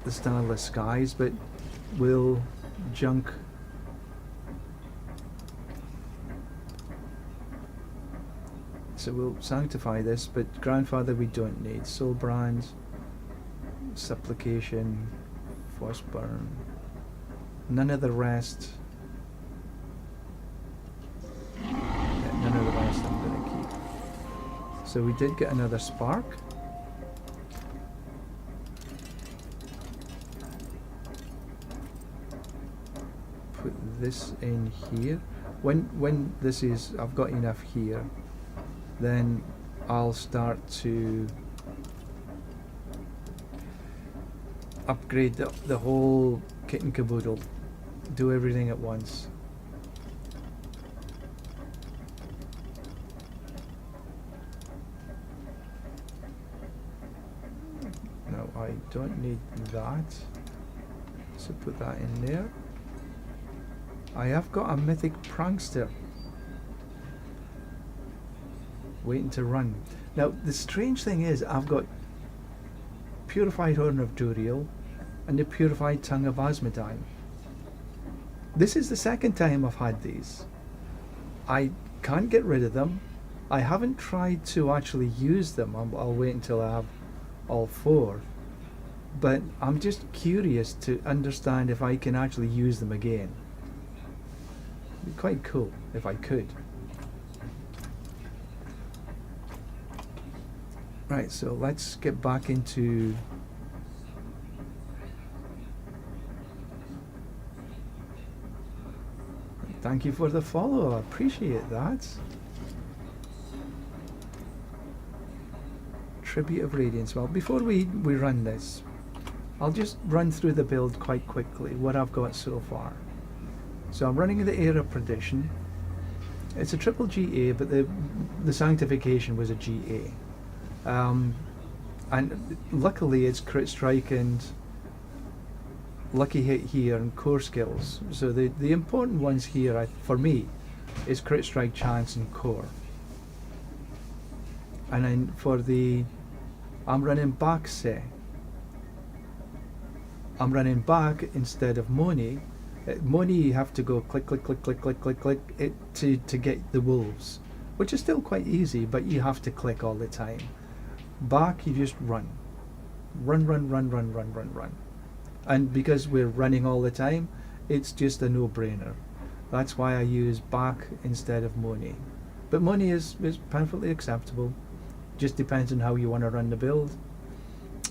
the Starless Skies, but we'll junk so we'll sanctify this, but Grandfather we don't need. Soul Brands, Supplication, Frostburn, none of the rest. Yeah, none of the rest I'm going to keep. So we did get another Spark. Put this in here. When this is, I've got enough here, then I'll start to upgrade the whole kit and caboodle. Do everything at once. No, I don't need that. So put that in there. I have got a mythic prankster waiting to run. Now the strange thing is I've got Purified Horn of Duriel and the Purified Tongue of Asmodine. This is the second time I've had these. I can't get rid of them. I haven't tried to actually use them. I'll wait until I have all 4. But I'm just curious to understand if I can actually use them again. It'd be quite cool if I could. Right, so let's get back into thank you for the follow, I appreciate that. Tribute of Radiance. Well, before we run this, I'll just run through the build quite quickly, what I've got so far. So I'm running the Air of Perdition. It's a triple GA, but the Sanctification was a GA. And luckily it's crit strike and lucky hit here and core skills. So the important ones here for me is crit strike chance and core. And then for I'm running back say. I'm running back instead of Moni. Moni you have to go click click click click click click click to get the wolves, which is still quite easy, but you have to click all the time. Back you just run. Run, run, run, run, run, run, run. And because we're running all the time, it's just a no-brainer. That's why I use back instead of Moni. But Moni is perfectly acceptable. Just depends on how you want to run the build.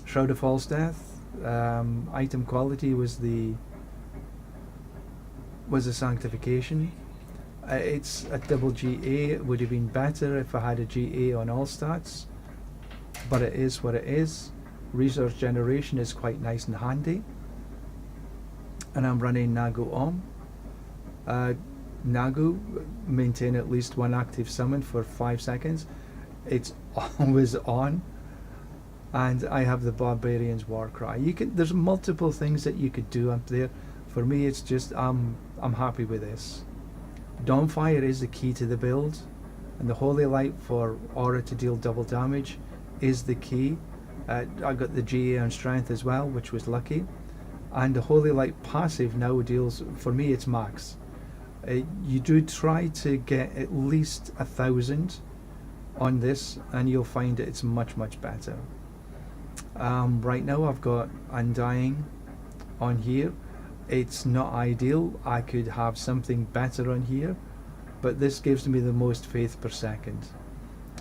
Shroud of False Death, item quality was the sanctification. It's a double GA. It would have been better if I had a GA on all stats, but it is what it is. Resource generation is quite nice and handy. And I'm running Nagu Om. Nagu, maintain at least one active summon for 5 seconds. It's always on. And I have the Barbarian's Warcry. There's multiple things that you could do up there. For me, it's just I'm happy with this. Dawnfire is the key to the build, and the Holy Light for Aura to deal double damage is the key. I got the GA on strength as well, which was lucky. And the Holy Light passive now deals, for me it's max. You do try to get at least 1,000 on this and you'll find it's much better. Right now I've got Undying on here. It's not ideal. I could have something better on here, but this gives me the most faith per second.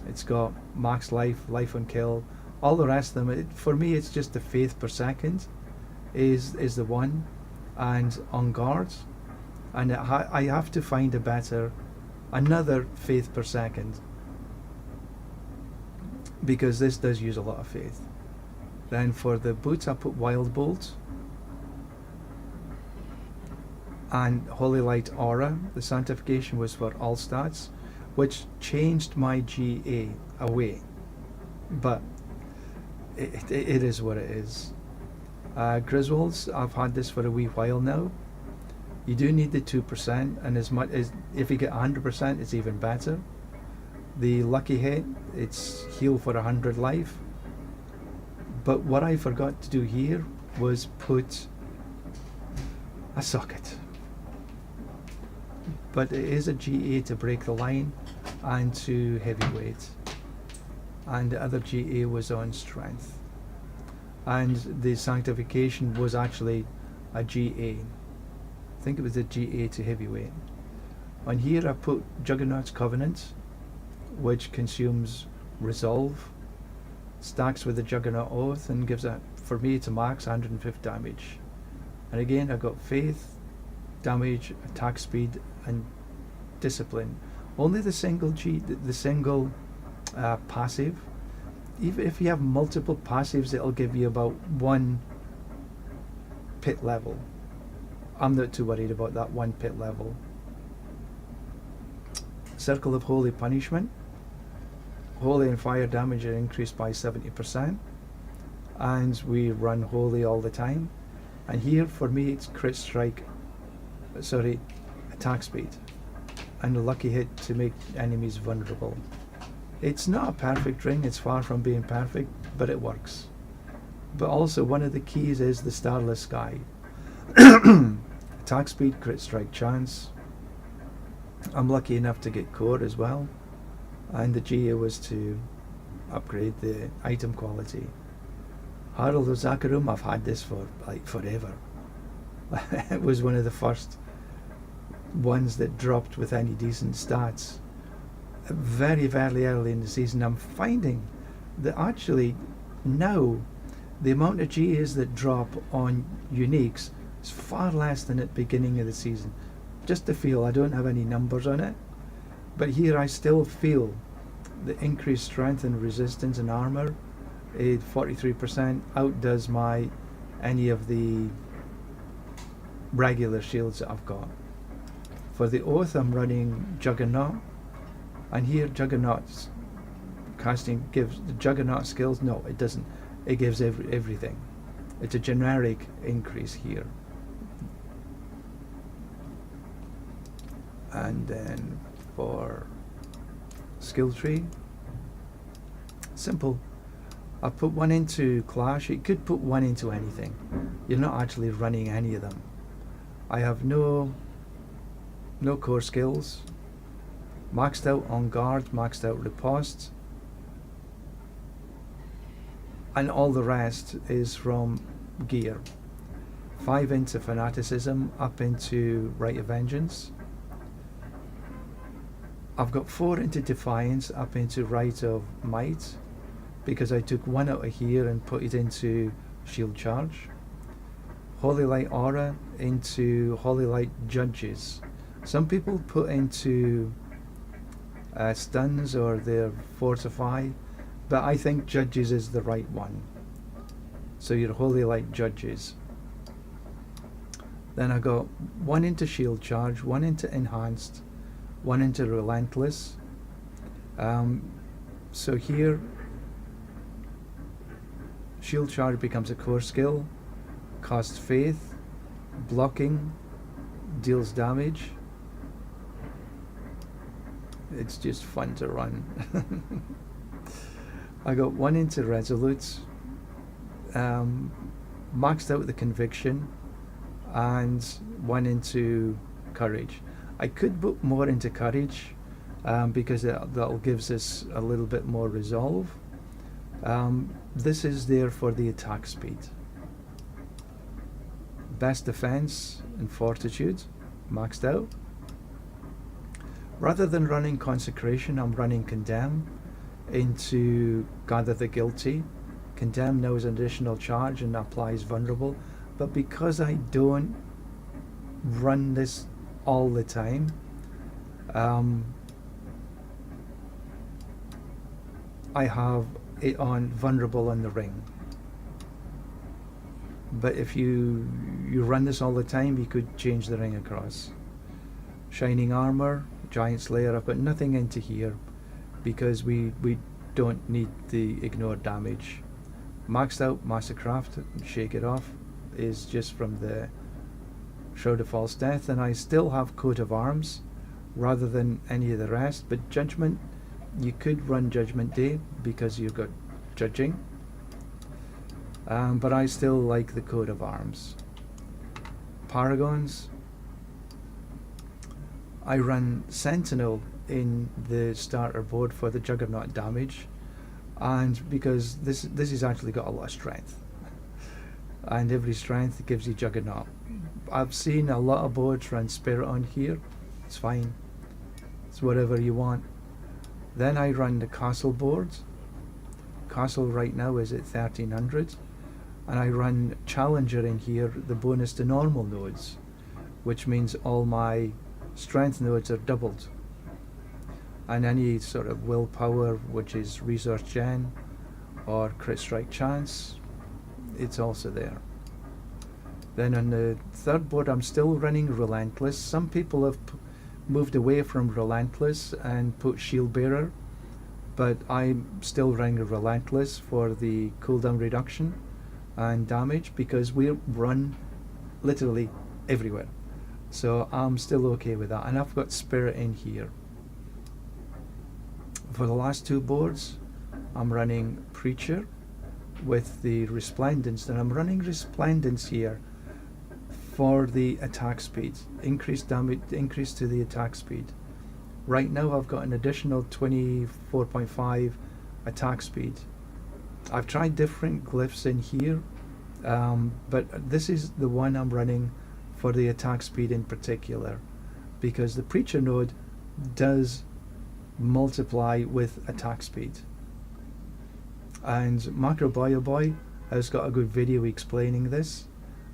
It's got max life, life on kill, all the rest of them. For me it's just the faith per second is the one, and on guard, and I have to find another faith per second, because this does use a lot of faith. Then for the boots I put Wild Bolt and Holy Light Aura. The sanctification was for all stats, which changed my GA away, but it is what it is. Griswolds, I've had this for a wee while now. You do need the 2%, and as much as if you get 100%, it's even better. The lucky hit, it's heal for 100 life. But what I forgot to do here was put a socket. But it is a GA to break the line and to heavyweight. And the other GA was on strength. And the sanctification was actually a GA. I think it was a GA to heavyweight. On here I put Juggernaut's Covenant, which consumes resolve, stacks with the Juggernaut Oath, and gives for me to max 150 damage. And again I got faith, damage, attack speed, and discipline. Only the single passive. Even if you have multiple passives, it'll give you about 1 pit level. I'm not too worried about that 1 pit level. Circle of Holy Punishment. Holy and fire damage are increased by 70%, and we run Holy all the time. And here for me it's crit strike, attack speed, and a lucky hit to make enemies vulnerable. It's not a perfect ring, it's far from being perfect, but it works. But also one of the keys is the Starless Sky. Attack speed, crit strike chance. I'm lucky enough to get core as well, and the GA was to upgrade the item quality. Herald of Zakarum, I've had this for like forever. It was one of the first ones that dropped with any decent stats. Very early in the season. I'm finding that actually now the amount of GAs that drop on uniques is far less than at the beginning of the season. Just a feel, I don't have any numbers on it, but here I still feel the increased strength and resistance and armor, 43%, outdoes any of the regular shields that I've got. For the Oath I'm running Juggernaut, and here Juggernaut's casting gives the Juggernaut skills. No, it doesn't. It gives everything. It's a generic increase here. And then for skill tree, simple. I put one into Clash. You could put one into anything. You're not actually running any of them. I have no core skills. Maxed out on guard, maxed out riposte, and all the rest is from gear. 5 into fanaticism, up into Rite of Vengeance. I've got 4 into Defiance, up into Rite of Might, because I took 1 out of here and put it into Shield Charge. Holy Light Aura into Holy Light Judges. Some people put into stuns or their Fortify, but I think Judges is the right one. So your Holy Light Judges. Then I got 1 into Shield Charge, 1 into Enhanced, 1 into Relentless. So here, Shield Charge becomes a core skill, costs Faith, blocking, deals damage. It's just fun to run. I got 1 into Resolute, maxed out the Conviction, and 1 into Courage. I could put more into Courage because that'll gives us a little bit more resolve. This is there for the attack speed. Best Defense and Fortitude, maxed out. Rather than running Consecration, I'm running Condemn into Gather the Guilty. Condemn now is an additional charge and applies Vulnerable, but because I don't run this all the time, I have it on Vulnerable on the ring. But if you run this all the time, you could change the ring across. Shining Armor, Giant Slayer, I've got nothing into here because we don't need the ignore damage. Maxed out Mastercraft, Shake It Off, is just from the Shroud of False Death, and I still have Coat of Arms rather than any of the rest. But Judgment, you could run Judgment Day because you've got Judging, but I still like the Coat of Arms. Paragons, I run Sentinel in the starter board for the Juggernaut damage, and because this has actually got a lot of strength, and every strength gives you Juggernaut. I've seen a lot of boards run Spirit on here. It's fine, it's whatever you want. Then I run the Castle board. Castle right now is at 1300, and I run Challenger in here, the bonus to normal nodes, which means all my strength nodes are doubled, and any sort of willpower, which is resource gen or crit strike chance, it's also there. Then on the third board, I'm still running Relentless. Some people have moved away from Relentless and put Shield Bearer, but I'm still running Relentless for the cooldown reduction and damage because we run literally everywhere. So I'm still okay with that, and I've got Spirit in here. For the last 2 boards, I'm running Preacher with the Resplendence, and I'm running Resplendence here for the attack speed, increased damage, increase to the attack speed. Right now I've got an additional 24.5 attack speed. I've tried different glyphs in here, but this is the one I'm running for the attack speed in particular, because the Preacher node does multiply with attack speed. And Macro Boy has got a good video explaining this,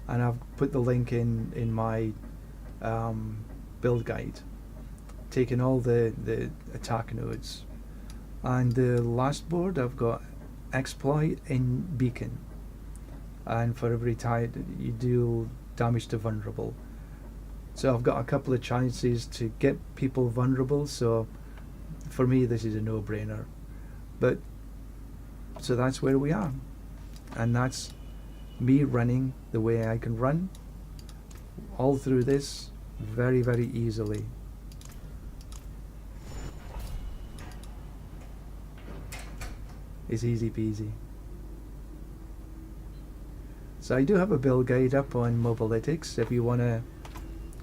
and I've put the link in my build guide, taking all the attack nodes. And the last board I've got Exploit in Beacon, and for every tide you deal damage to vulnerable. So I've got a couple of chances to get people vulnerable, so for me this is a no-brainer. But so that's where we are, and that's me running the way I can run all through this very, very easily. It's easy peasy. So I do have a build guide up on Mobalytics if you want to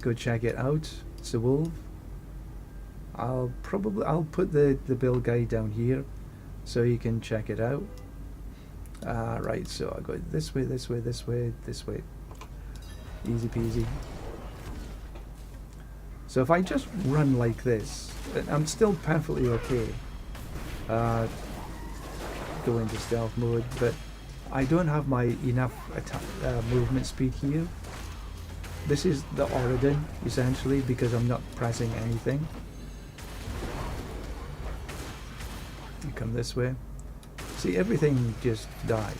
go check it out. It's a wolf. I'll put the build guide down here so you can check it out. Right, so I go this way, this way, this way, this way. Easy peasy. So if I just run like this, I'm still perfectly okay. Go into stealth mode, but I don't have my enough movement speed here. This is the Auradin essentially because I'm not pressing anything. You come this way. See, everything just dies,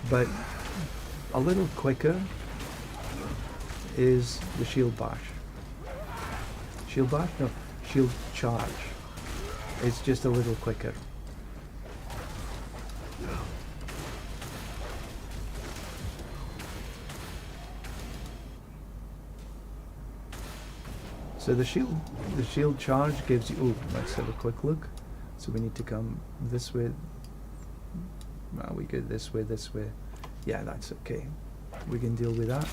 but a little quicker is the shield bash. Shield bash? No, shield charge. It's just a little quicker. So the shield charge gives you. Oh, let's have a quick look. So we need to come this way. We go this way, this way. Yeah, that's okay. We can deal with that.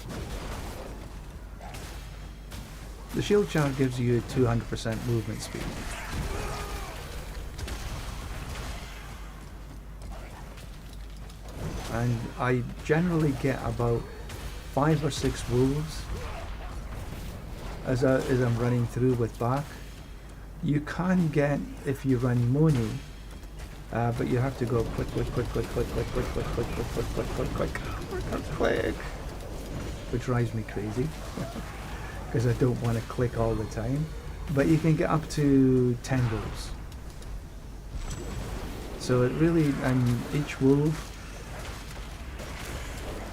The shield charge gives you 200% movement speed. And I generally get about 5 or 6 wolves as I'm running through with back. You can get if you run Moni, but you have to go quick, which drives me crazy because I don't want to click all the time. But you can get up to 10 wolves. So it really, and each wolf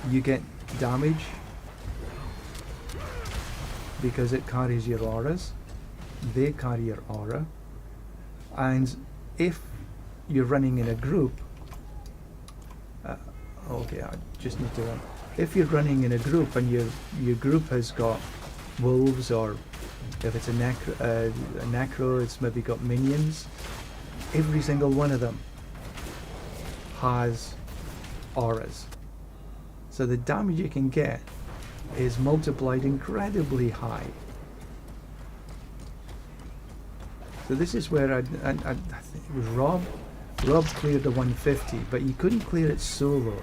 you get damage because it carries your auras. They carry your aura, and if you're running in a group, okay, I just need to run. If you're running in a group and your group has got wolves, or if it's a necro, it's maybe got minions. Every single one of them has auras, so the damage you can get is multiplied incredibly high. So this is where I think it was Rob cleared the 150, but he couldn't clear it solo.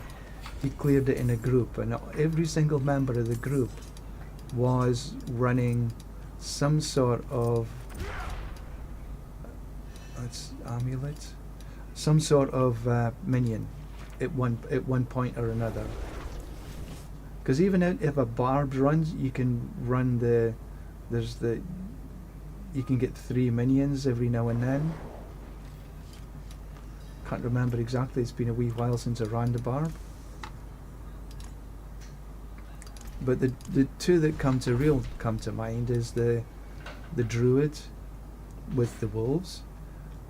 He cleared it in a group, and every single member of the group was running some sort of amulet, some sort of minion at one point or another. Because even if a barb runs, you can run you can get 3 minions every now and then. Can't remember exactly, it's been a wee while since I ran the barb. But the two that come to mind is the druid with the wolves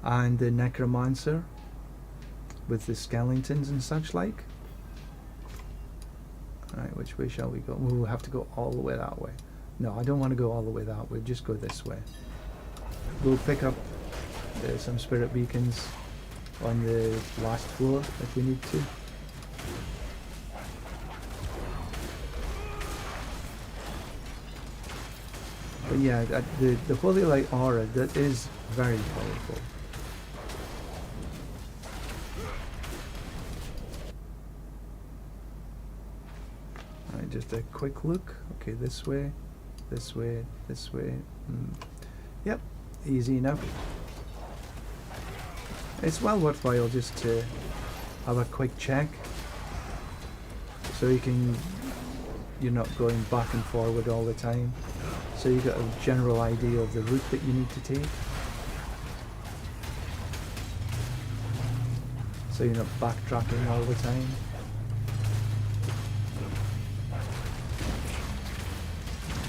and the necromancer with the skeletons and such like. Alright, which way shall we go? We'll have to go all the way that way. No, I don't want to go all the way that way, just go this way. We'll pick up some spirit beacons on the last floor if we need to. But yeah, the Holy Light aura, that is very powerful. Alright, just a quick look. Okay, this way, this way, this way. Yep, easy enough. It's well worthwhile just to have a quick check, so you're not going back and forward all the time. So you got a general idea of the route that you need to take. So you're not backtracking all the time.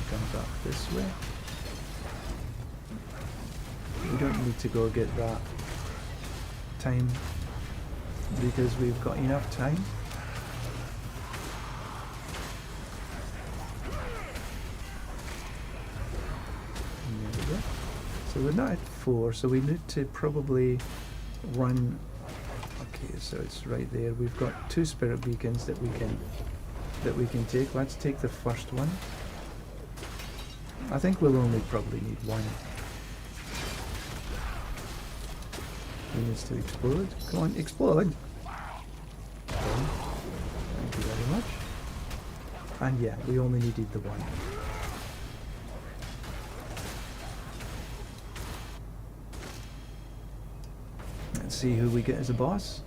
Come back this way. You don't need to go get that time because we've got enough time. And there we go. So we're not at 4, so we need to probably run. Okay, so it's right there. We've got 2 spirit beacons that we can take. Let's take the first one. I think we'll only probably need 1. He needs to explode. Come on, explode! Okay. Thank you very much. And yeah, we only needed the 1. Let's see who we get as a boss.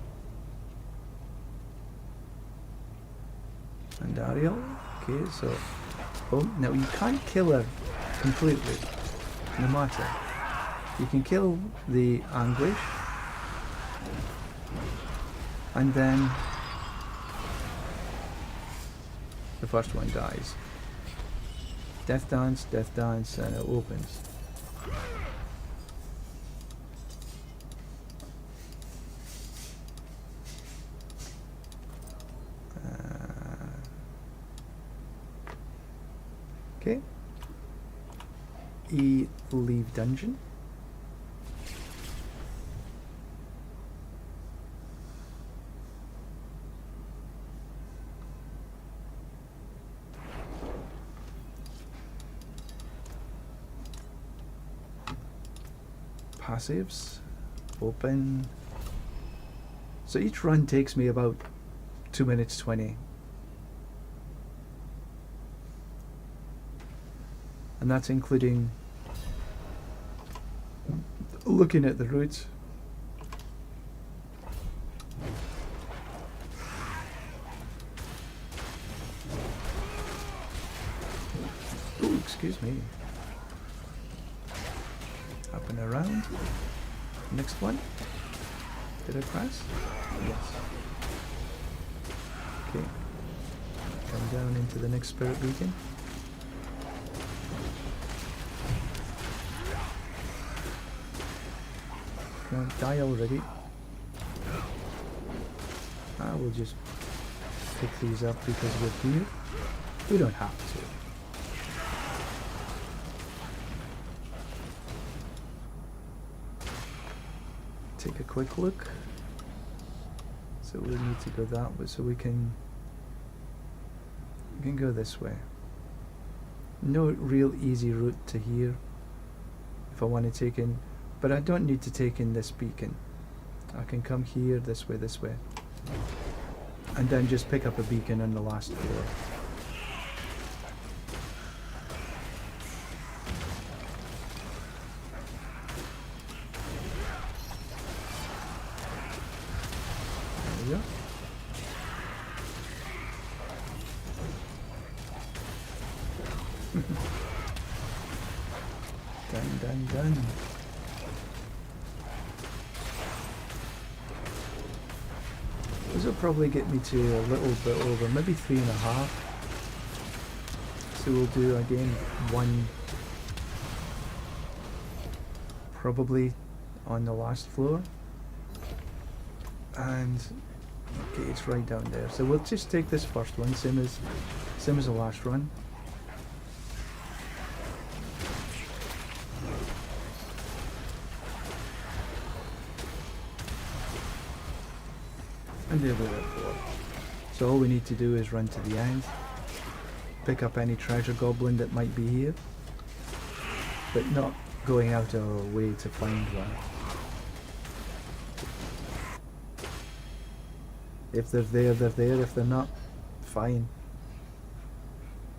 And Ariel. Okay, so boom. Now you can't kill her completely, no matter. You can kill the Anguish, and then the first one dies. Death dance, and it opens. Okay. Leave dungeon. Passives. Open. So each run takes me about 2 minutes 20. And that's including looking at the routes. Oh, excuse me. Up and around. Next one. Did I pass? Yes. Okay. Come down into the next spirit beacon. Come on, die already. I will just pick these up because we're here. We don't have to. Take a quick look. So we need to go that way, so we can go this way. No real easy route to here if I want to take in, but I don't need to take in this beacon. I can come here, this way, and then just pick up a beacon on the last floor. There we go. Done. This will probably get me to a little bit over, maybe 3.5. So we'll do again 1, probably on the last floor. And okay, it's right down there. So we'll just take this first one, same as the last run. And there we are at 4. So all we need to do is run to the end, pick up any treasure goblin that might be here, but not going out of our way to find one. If they're there, they're there. If they're not, fine.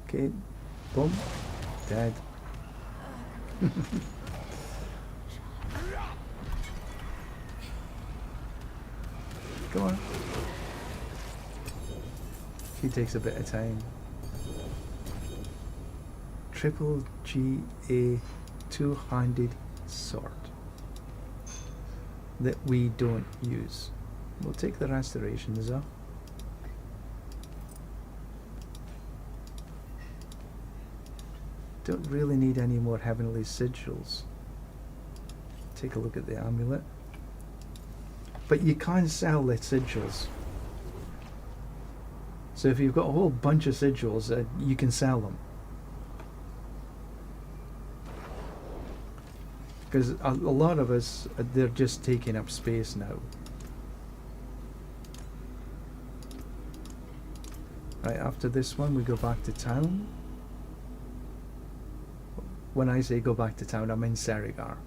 Okay, boom, dead. Come on. He takes a bit of time. Triple GA two-handed sword that we don't use. We'll take the restorations off. Don't really need any more heavenly sigils. Take a look at the amulet. but you can't sell the sigils. So if you've got a whole bunch of sigils, you can sell them. Because a lot of us, they're just taking up space now. Right, after this one we go back to town. When I say go back to town, I'm in Serigar.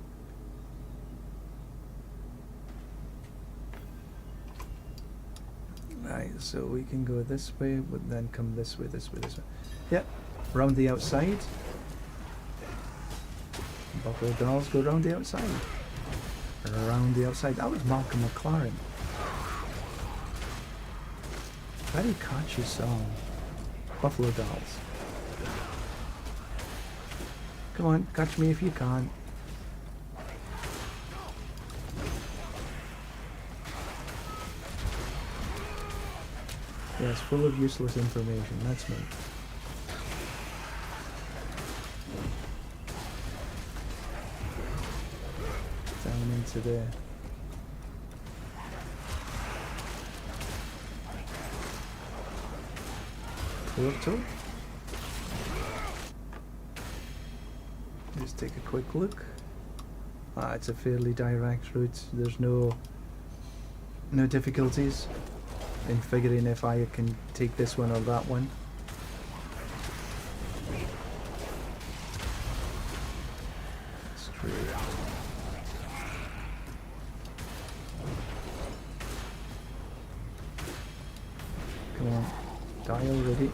Right, so we can go this way, but then come this way, this way, this way. Yep, round the outside. Buffalo dolls go round the outside. Around the outside. That was Malcolm McLaren. Very catchy song. Buffalo Dolls. Come on, catch me if you can. Yes, full of useless information. That's me. Down into there. Portal. Just take a quick look. It's a fairly direct route. There's no difficulties in figuring if I can take this one or that one. Straight. Come on, die already.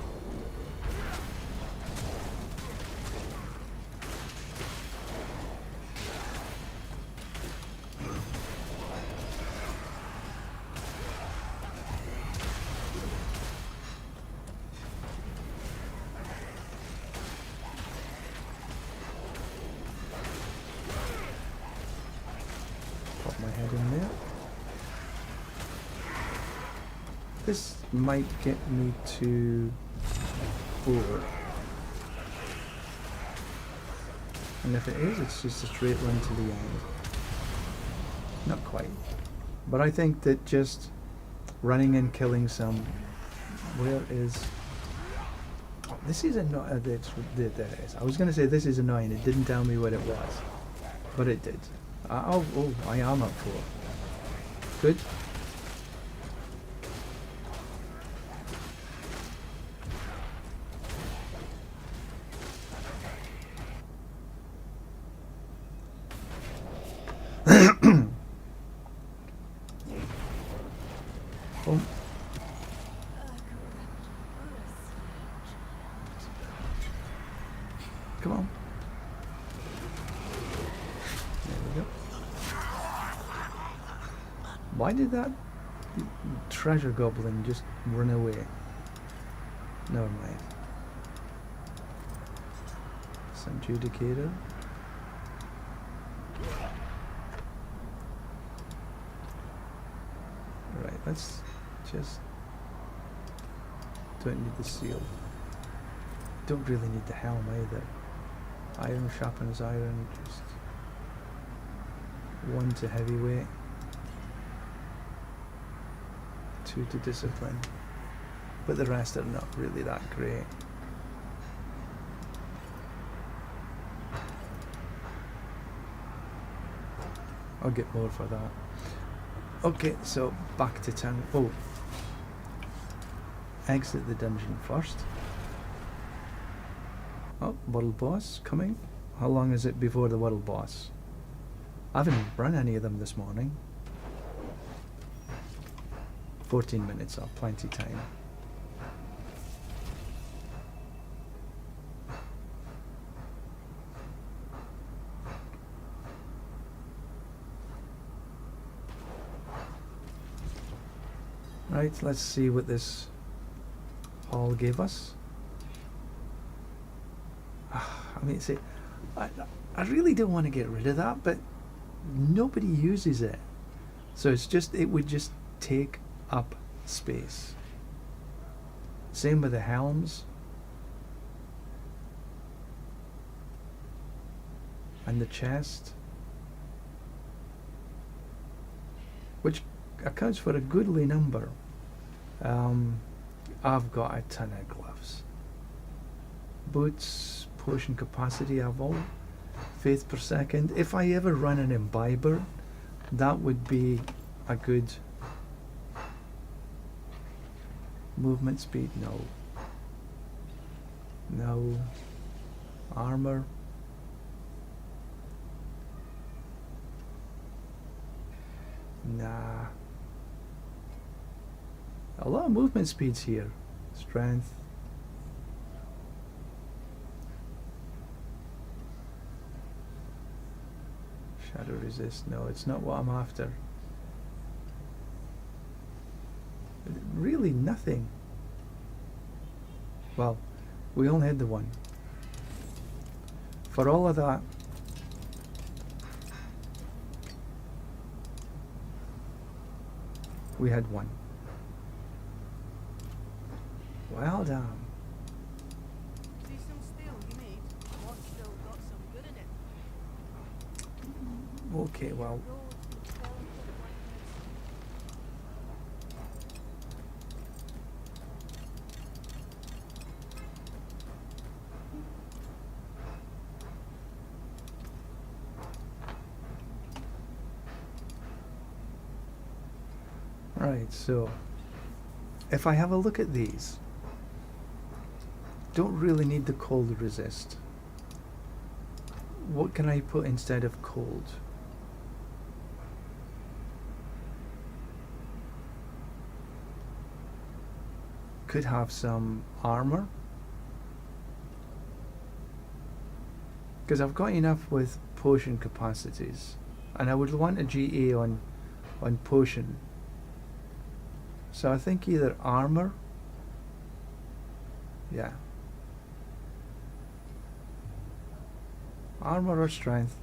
Pop my head in there. This might get me to 4. And if it is, it's just a straight run to the end. Not quite. But I think that just running and killing some... Where is... Oh, this is annoying. There it is. I was going to say this is annoying. It didn't tell me what it was. But it did. Oh, I am up 4. Good. Oh. Come on. There we go. Why did that treasure goblin just run away? Never mind. Some Judicator. Right, let's just... Don't need the seal. Don't really need the helm either. Iron sharpens iron, just 1 to heavyweight, 2 to discipline, but the rest are not really that great. I'll get more for that. Okay, so back to town. Oh, exit the dungeon first. Oh, world boss coming. How long is it before the world boss? I haven't run any of them this morning. 14 minutes, plenty time. Right, let's see what this hall gave us. I mean, see, I really don't want to get rid of that, but nobody uses it. So it's just, it would just take up space. Same with the helms. And the chest. Which accounts for a goodly number. I've got a ton of gloves. Boots, potion capacity, I've all. Faith per second. If I ever run an imbiber, that would be a good movement speed. No. No. Armor. Nah. A lot of movement speeds here. Strength. Shadow resist. No, it's not what I'm after. Really nothing. Well, we only had the one. For all of that, we had one. Well done. Do some steel you need. One still got some good in it. Okay, well, right, so if I have a look at these, don't really need the cold resist. What can I put instead of cold? Could have some armor, because I've got enough with potion capacities, and I would want a GA on potion. So I think either armor, yeah, armor or strength.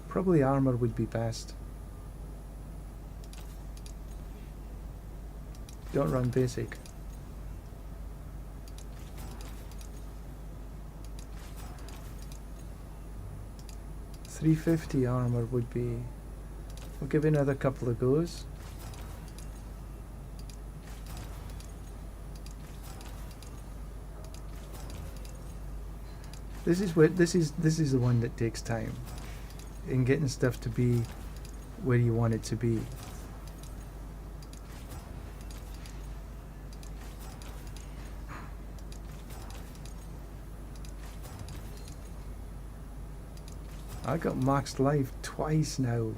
Probably armor would be best. Don't run basic. $350 armor would be. We'll give it another couple of goes. This is the one that takes time in getting stuff to be where you want it to be. I got maxed life twice now.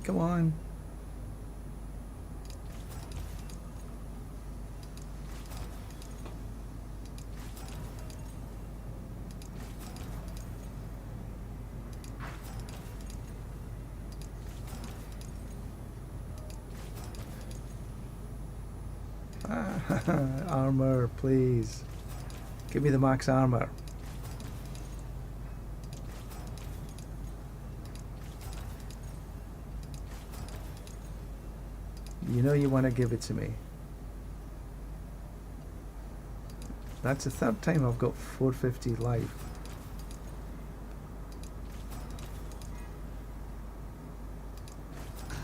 Come on. Armor, please. Give me the max armor. You know you want to give it to me. That's the third time I've got 450 life.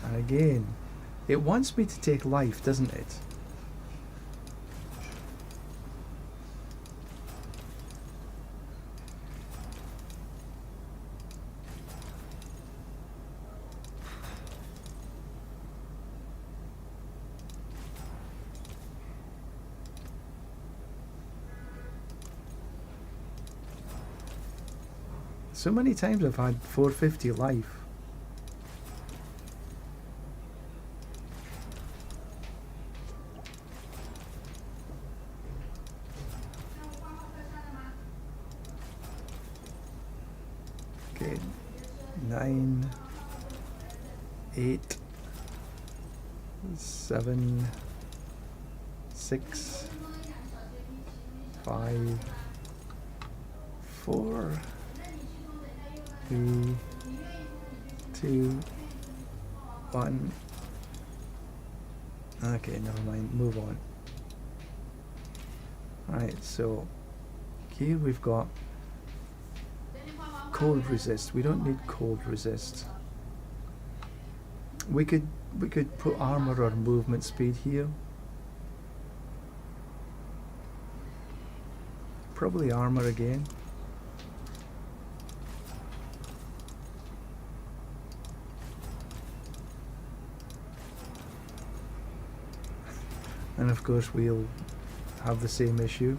And again, it wants me to take life, doesn't it? So many times I've had 450 life. Okay, 9, 8, 7, 6, 5, 4, 3, 2, 1. Okay, never mind. Move on. Alright, so here we've got cold resist. We don't need cold resist. We could put armor or movement speed here. Probably armor again. And of course we'll have the same issue.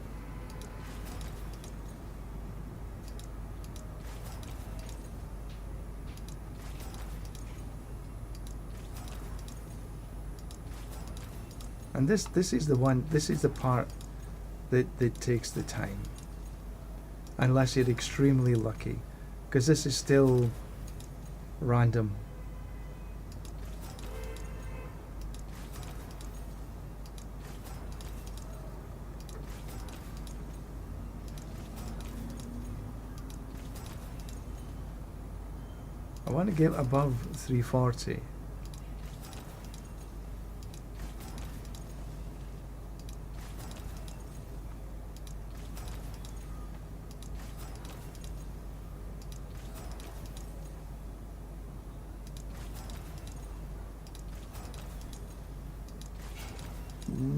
And this is the part that takes the time. Unless you're extremely lucky. Because this is still random. I want to get above 340.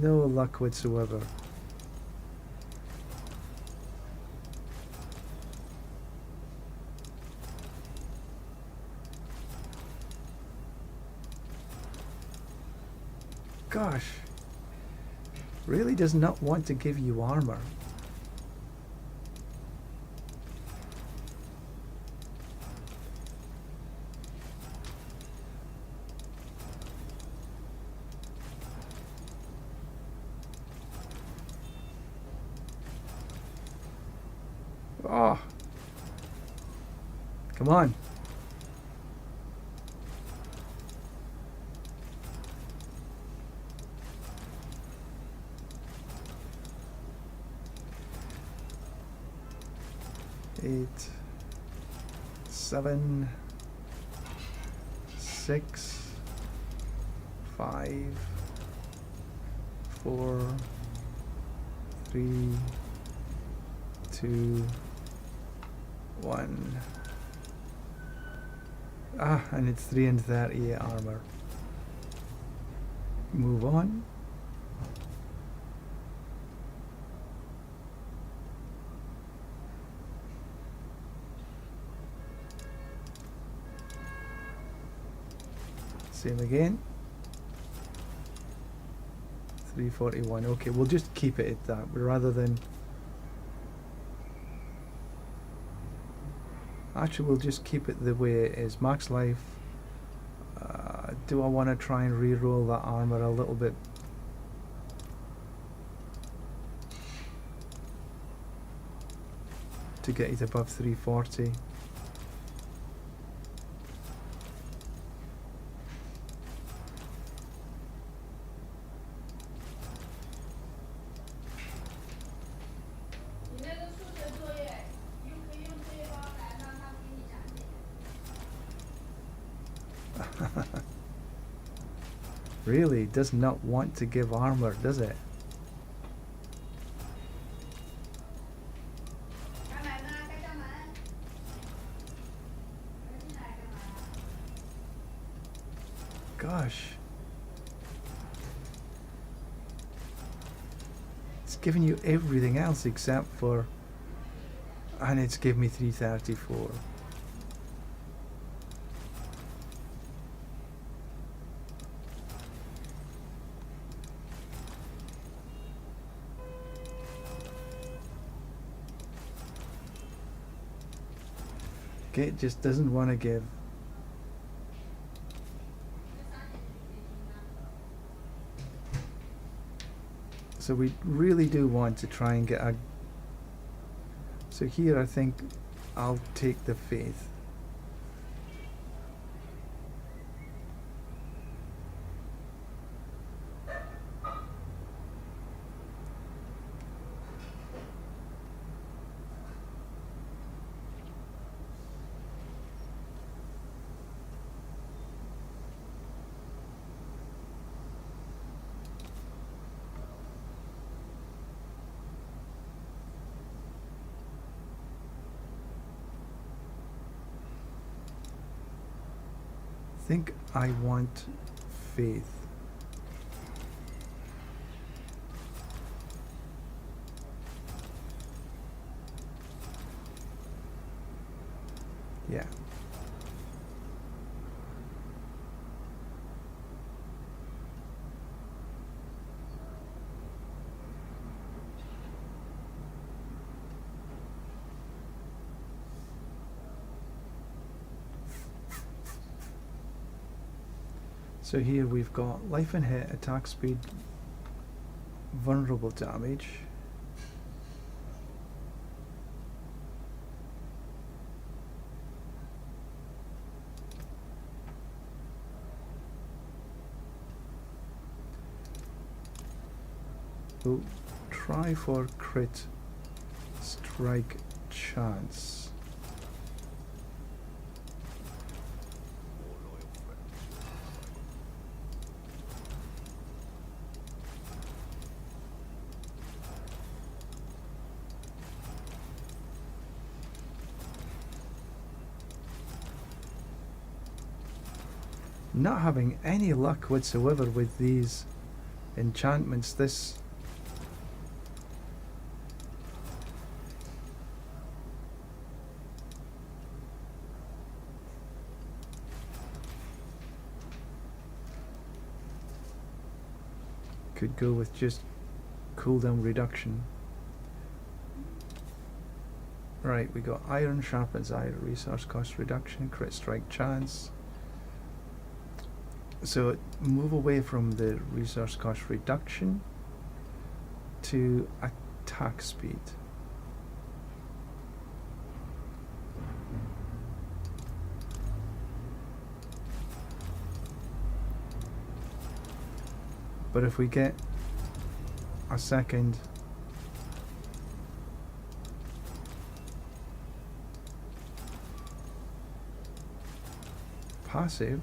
No luck whatsoever. Gosh, really does not want to give you armor. Oh, come on. Eight, 7, 6, 5, 4, 3, 2, 1. Ah, and it's 330 armor. Move on. Same again. 341. Okay, we'll just keep it at that rather than. Actually, we'll just keep it the way it is. Max life. Do I want to try and re-roll that armor a little bit? To get it above 340. Really does not want to give armor, does it? Gosh. It's giving you everything else except for... And it's given me 334. Okay, it just doesn't want to give. So we really do want to try and get a... So here I think I'll take the faith. think I want faith. Yeah. So here we've got life and hit, attack speed, vulnerable damage. We'll try for crit strike chance. Not having any luck whatsoever with these enchantments. This could go with just cooldown reduction. Right, we got iron sharpens iron, resource cost reduction, crit strike chance. So move away from the resource cost reduction to attack speed. But if we get a second passive,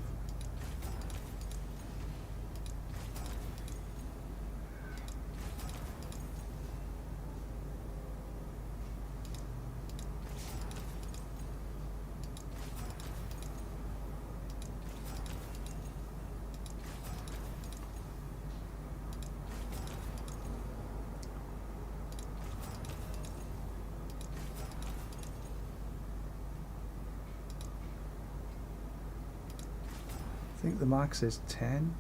I think the max is 10.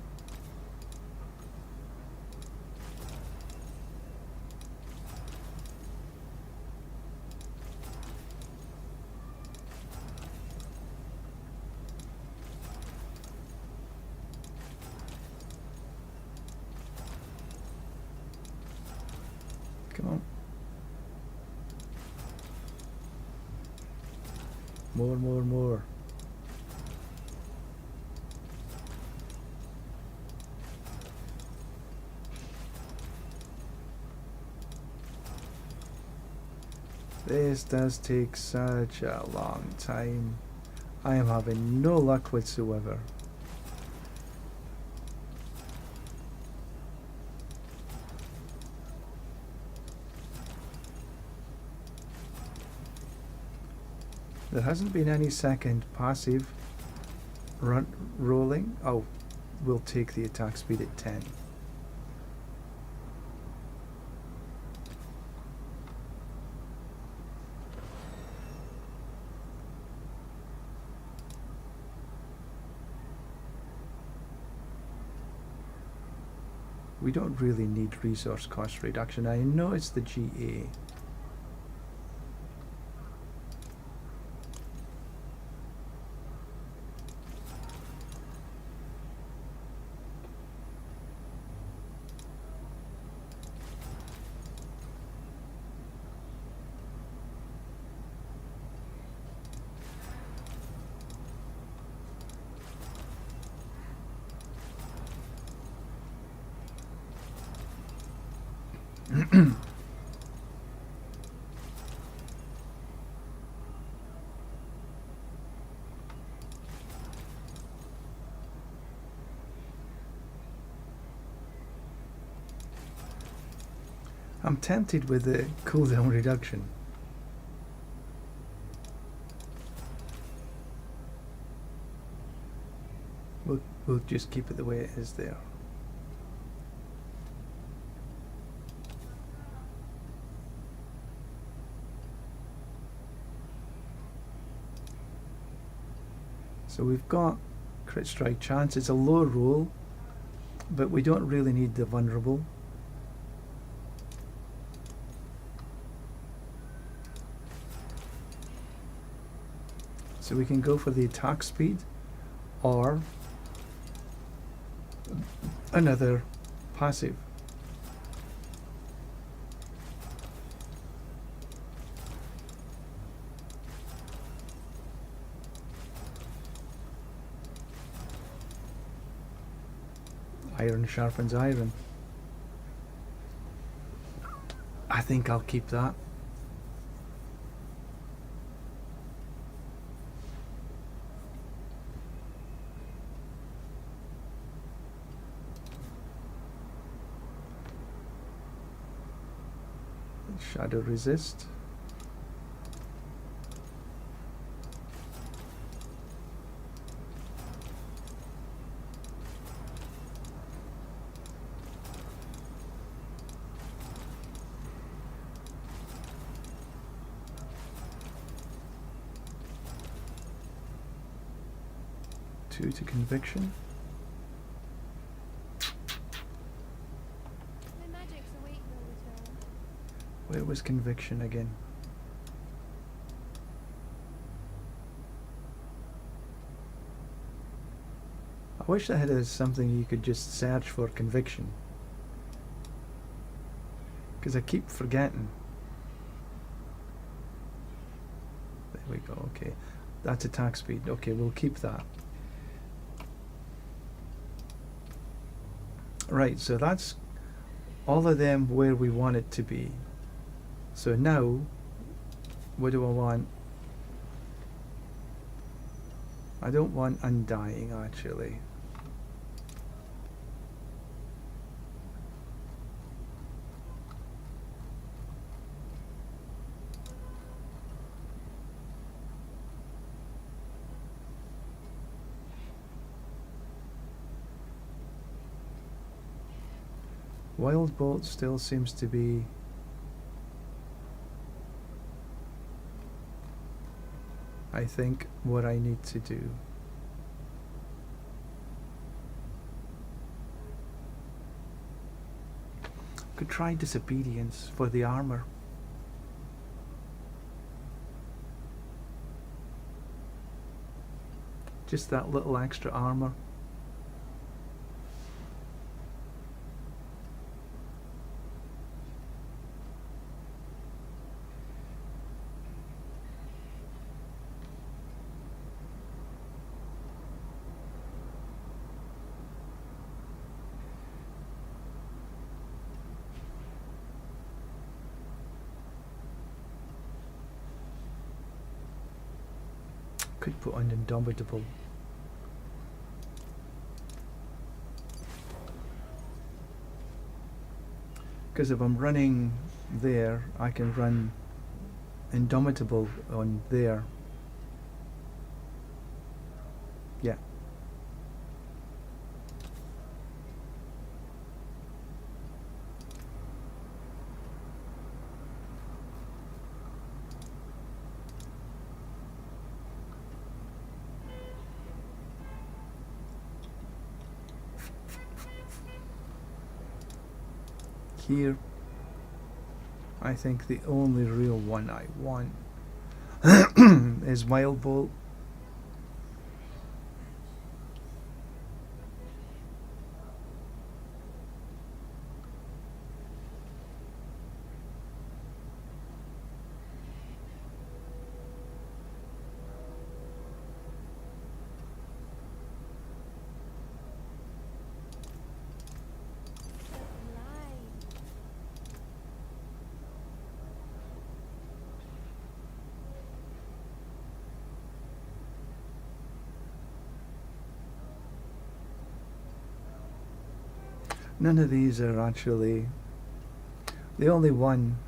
Come on. More. This does take such a long time. I am having no luck whatsoever. There hasn't been any second passive rolling. Oh, we'll take the attack speed at 10. We don't really need resource cost reduction. I know it's the GA. I'm tempted with the cooldown reduction. We'll just keep it the way it is there. So we've got crit strike chance. It's a low roll, but we don't really need the vulnerable. So we can go for the attack speed or another passive. Iron sharpens iron. I think I'll keep that. Shadow resist. Two to conviction. My magic's awake no return. Where was conviction again? I wish I had something you could just search for conviction, because I keep forgetting. There we go. Okay, that's attack speed. Okay, we'll keep that. Right, so that's all of them where we want it to be. So now, what do I want? I don't want undying, actually. Wild Bolt still seems to be I think what I need to do. Could try disobedience for the armor. Just that little extra armor. Could put on Indomitable. Because if I'm running there, I can run Indomitable on there. Yeah. Here, I think the only real one I want is Wild Bolt. None of these are actually the only one.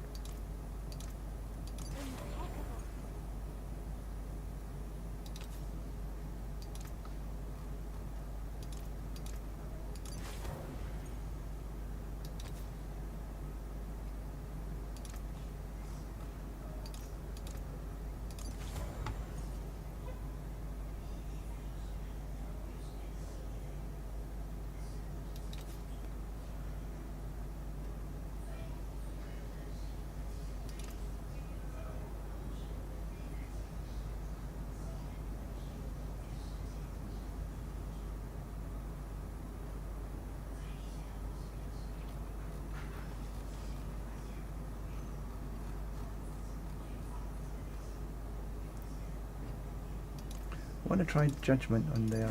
want to try judgment on there.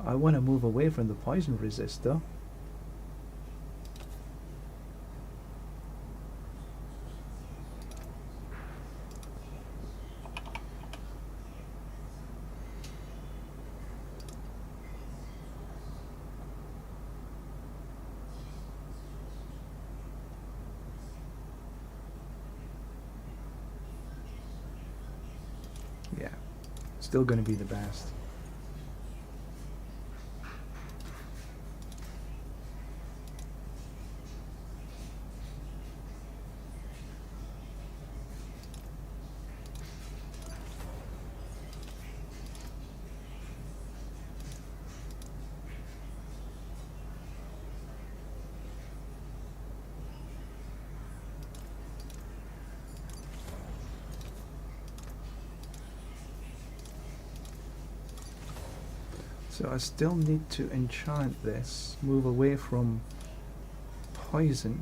I want to move away from the poison resist though. Yeah, still going to be the best. So I still need to enchant this, move away from poison.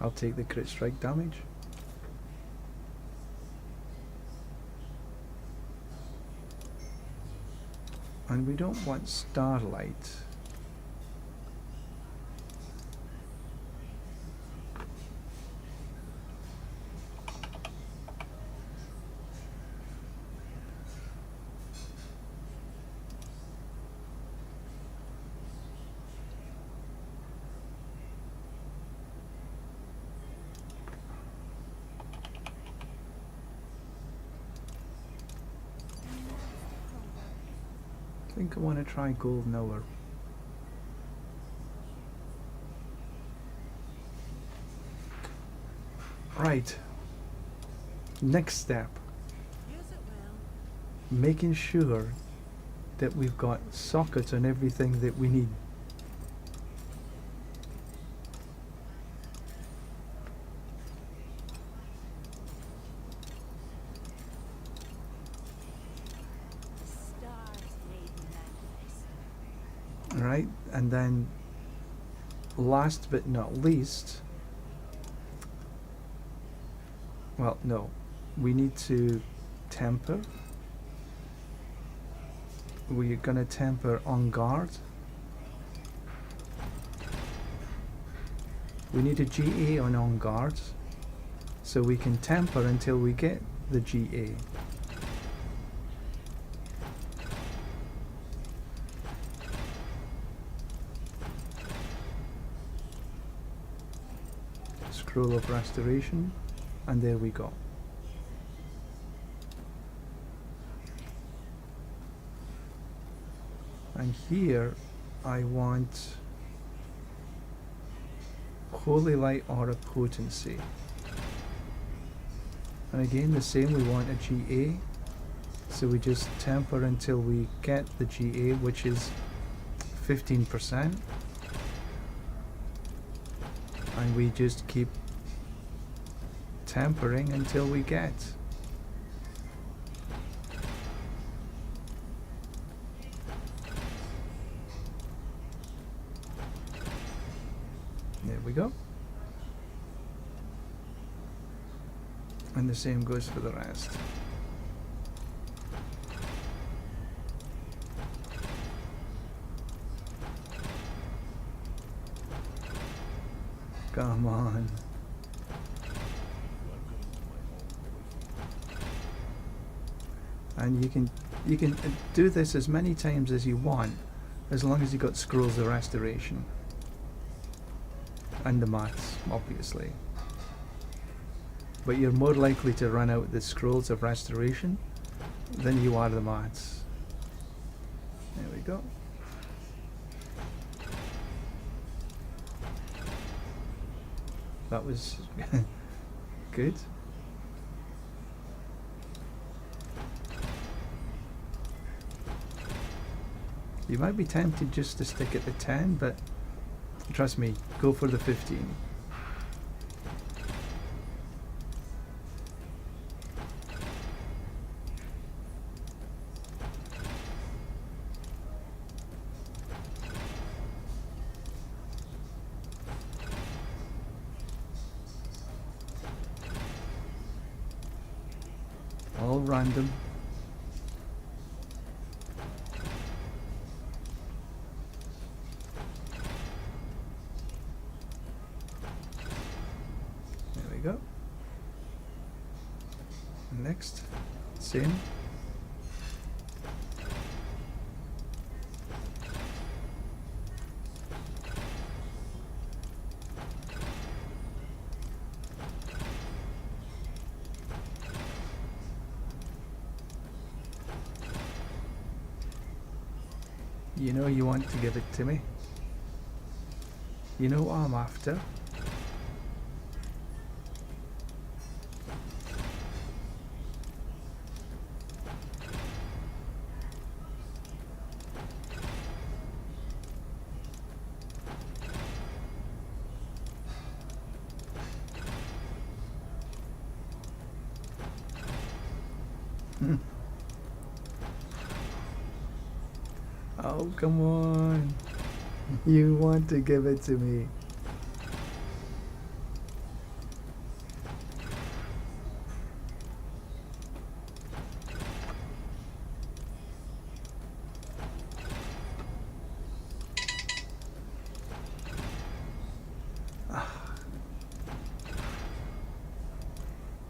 I'll take the crit strike damage. And we don't want starlight. I think I want to try golden hour. Right. Next step. Use it well. Making sure that we've got sockets on everything that we need. Stars made madness. Right, and then last but not least, well, no, we need to temper. We're gonna temper on guard. We need a GA on guard, so we can temper until we get the GA. Scroll of restoration, and there we go. And here I want Holy Light Aura Potency. And again the same, we want a GA. So we just temper until we get the GA, which is 15%. And we just keep tempering until we get. There we go. And the same goes for the rest. Come on. And you can do this as many times as you want, as long as you got scrolls of restoration. And the maths, obviously. But you're more likely to run out the scrolls of restoration than you are the maths. There we go. That was good. You might be tempted just to stick at the 10, but trust me, go for the 15. all random. There we go. Next, same. You know you want to give it to me. You know what I'm after. Oh, come on. You want to give it to me.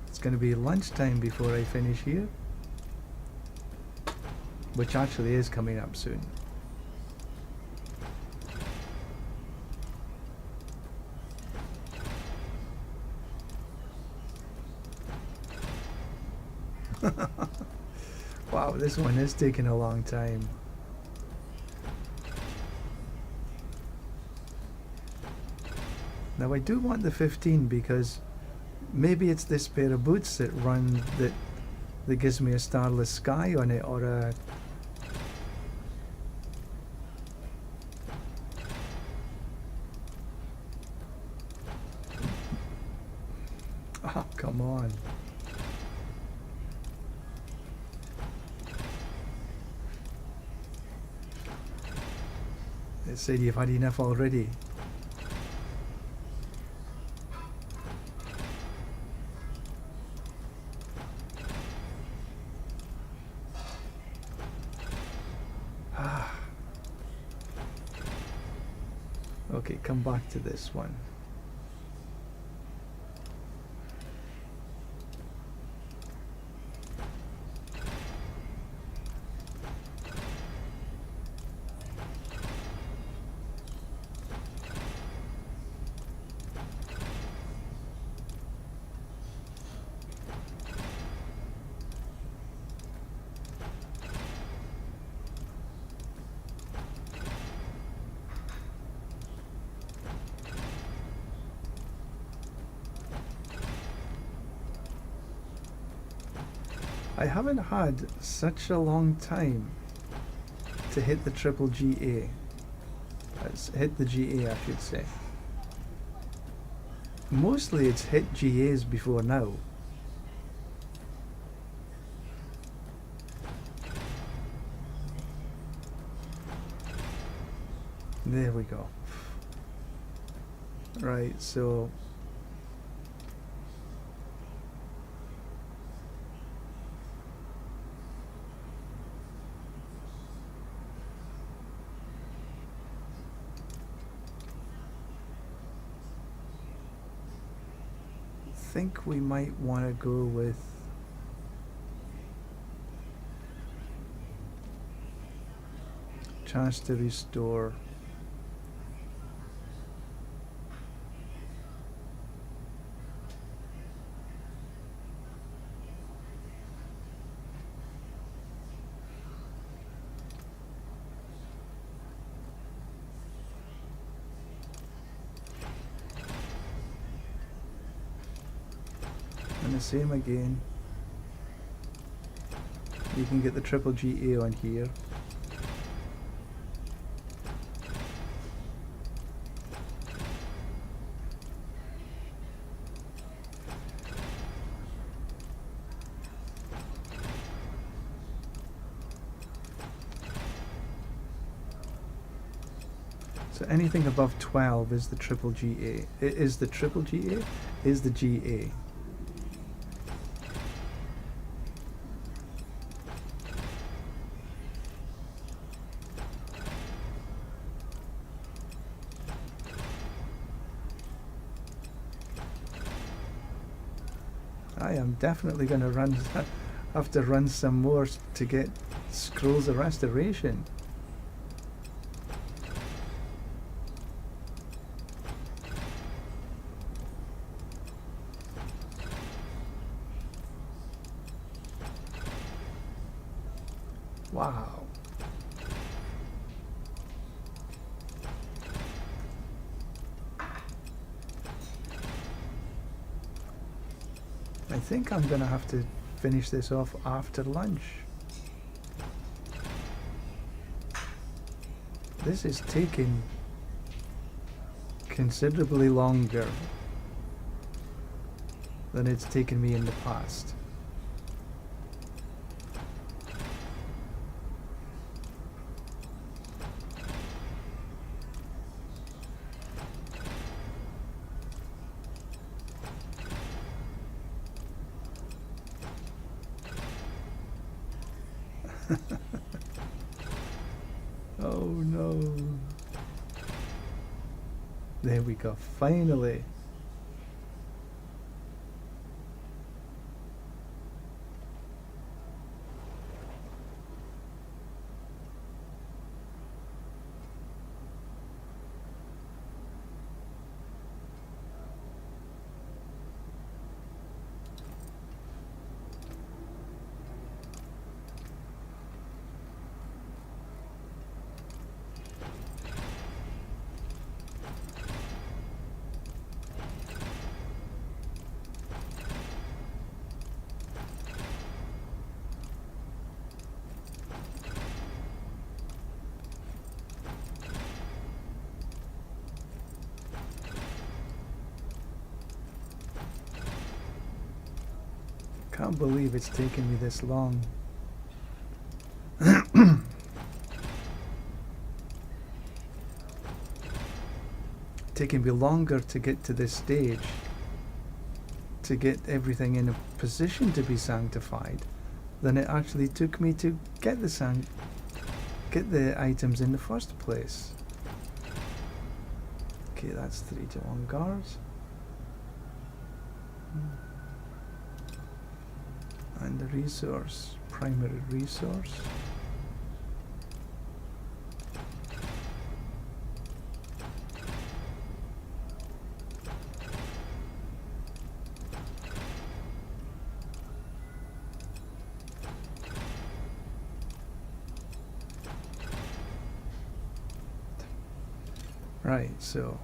It's going to be lunchtime before I finish here. Which actually is coming up soon. Wow, this one is taking a long time. Now I do want the 15 because maybe it's this pair of boots that that gives me a starless sky on it, or a oh, come on. It said you've had enough already. Okay, come back to this one. I haven't had such a long time to hit the triple GA. Hit the GA, I should say. Mostly it's hit GAs before now. There we go. Right, so I think we might want to go with chance to restore. And the same again. You can get the triple GA on here. So anything above 12 is the triple GA. Is the triple GA? Is the GA. I am definitely going to have to run some more to get Scrolls of Restoration. Wow. I think I'm going to have to finish this off after lunch. This is taking considerably longer than it's taken me in the past. Oh no. There we go, finally. Can't believe it's taken me this long. Taking me longer to get to this stage, to get everything in a position to be sanctified, than it actually took me to get the items in the first place. Okay, that's 3 to 1 guards. And the resource, primary resource. Right, so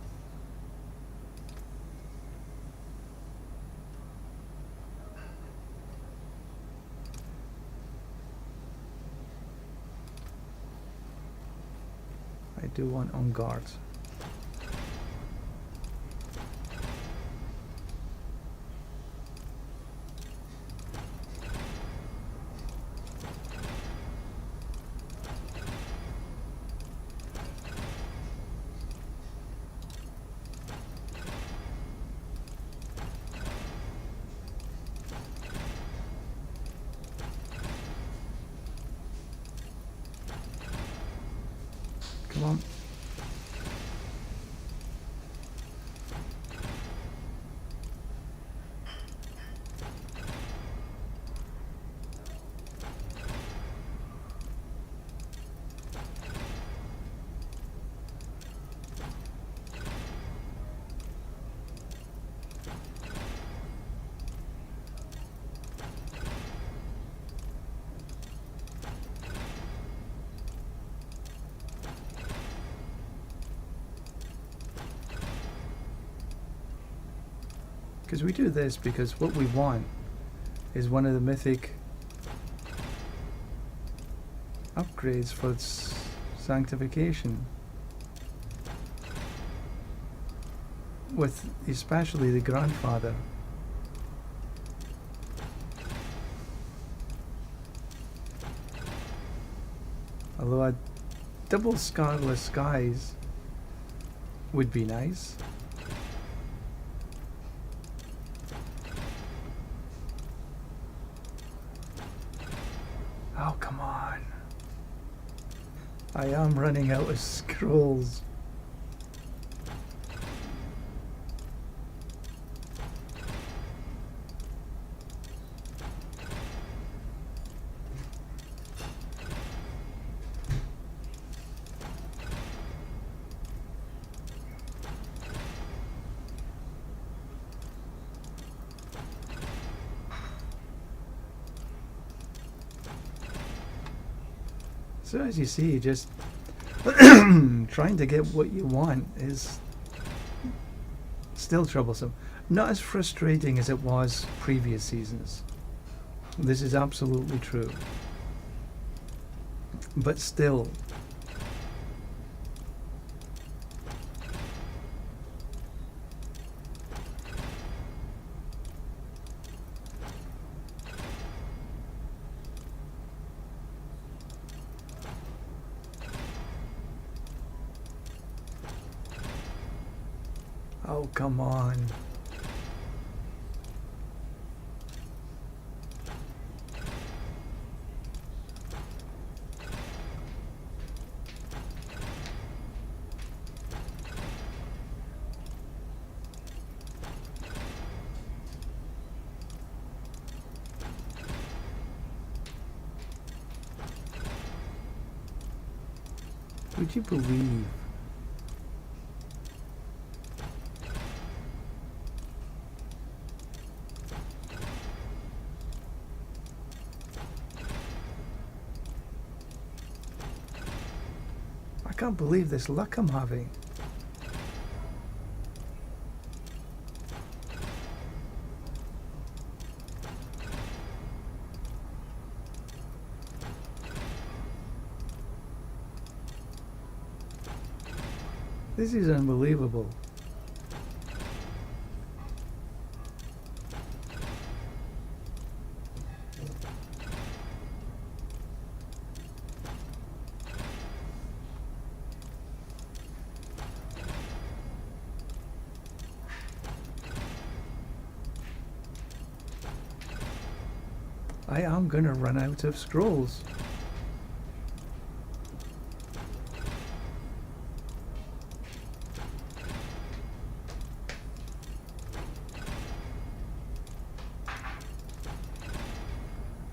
I do want on guard. Come on. Because we do this because what we want is one of the mythic upgrades for its sanctification. With especially the grandfather. Although a double scarlet skies would be nice. Oh, come on. I am running out of scrolls. So as you see, just trying to get what you want is still troublesome. Not as frustrating as it was previous seasons. This is absolutely true. But still. Oh, come on. Would you believe? I can't believe this luck I'm having. This is unbelievable. I am gonna run out of scrolls.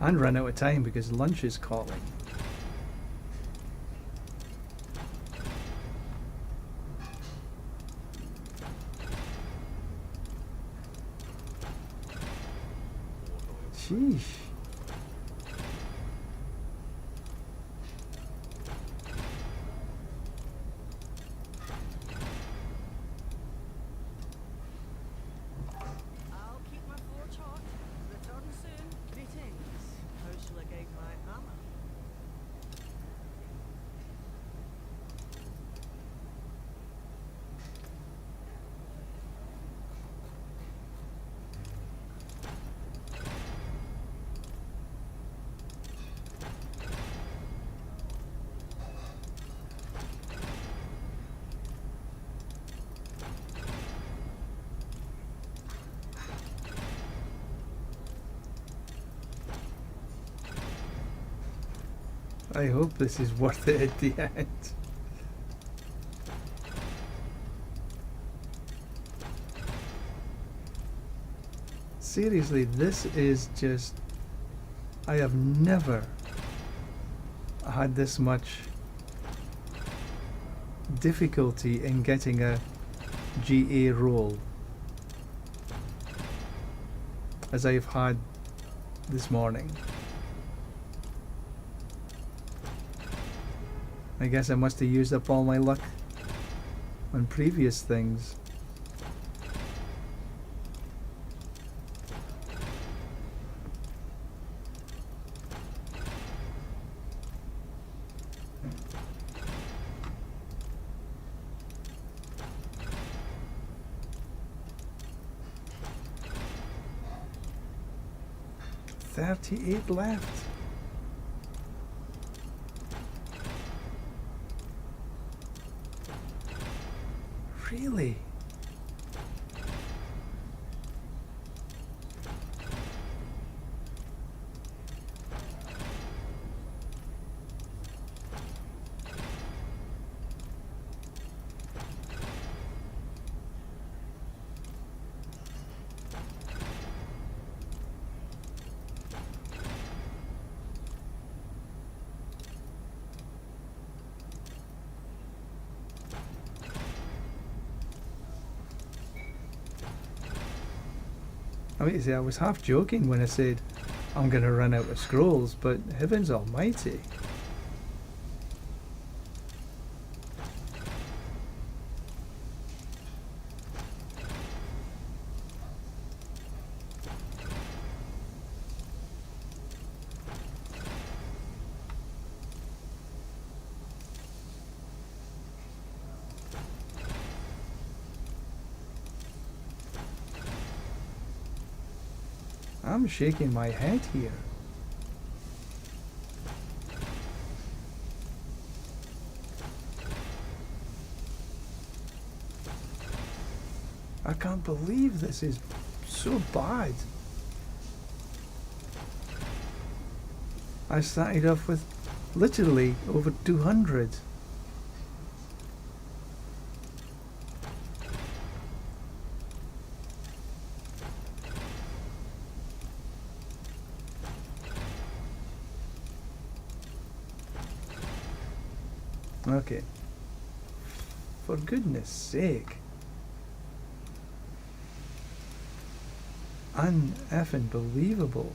And run out of time because lunch is calling. Sheesh. I'll keep my forge hot. Return soon. Greetings. How shall I guide my hammer? I hope this is worth it at the end. Seriously, this is just... I have never had this much difficulty in getting a GA roll as I've had this morning. I guess I must have used up all my luck on previous things. $38 left. Really? I mean, see, I was half joking when I said I'm going to run out of scrolls, but heavens almighty. I'm shaking my head here. I can't believe this is so bad. I started off with literally over 200. Okay. For goodness sake. Un-effing believable.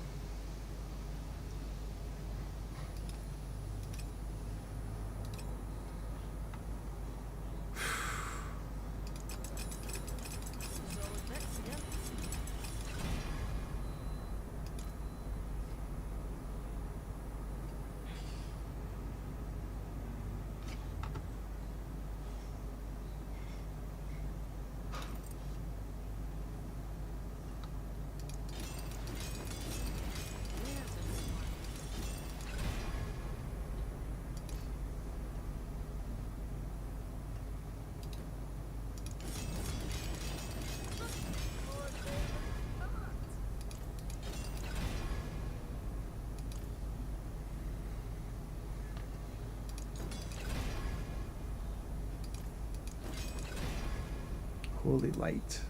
Holy light.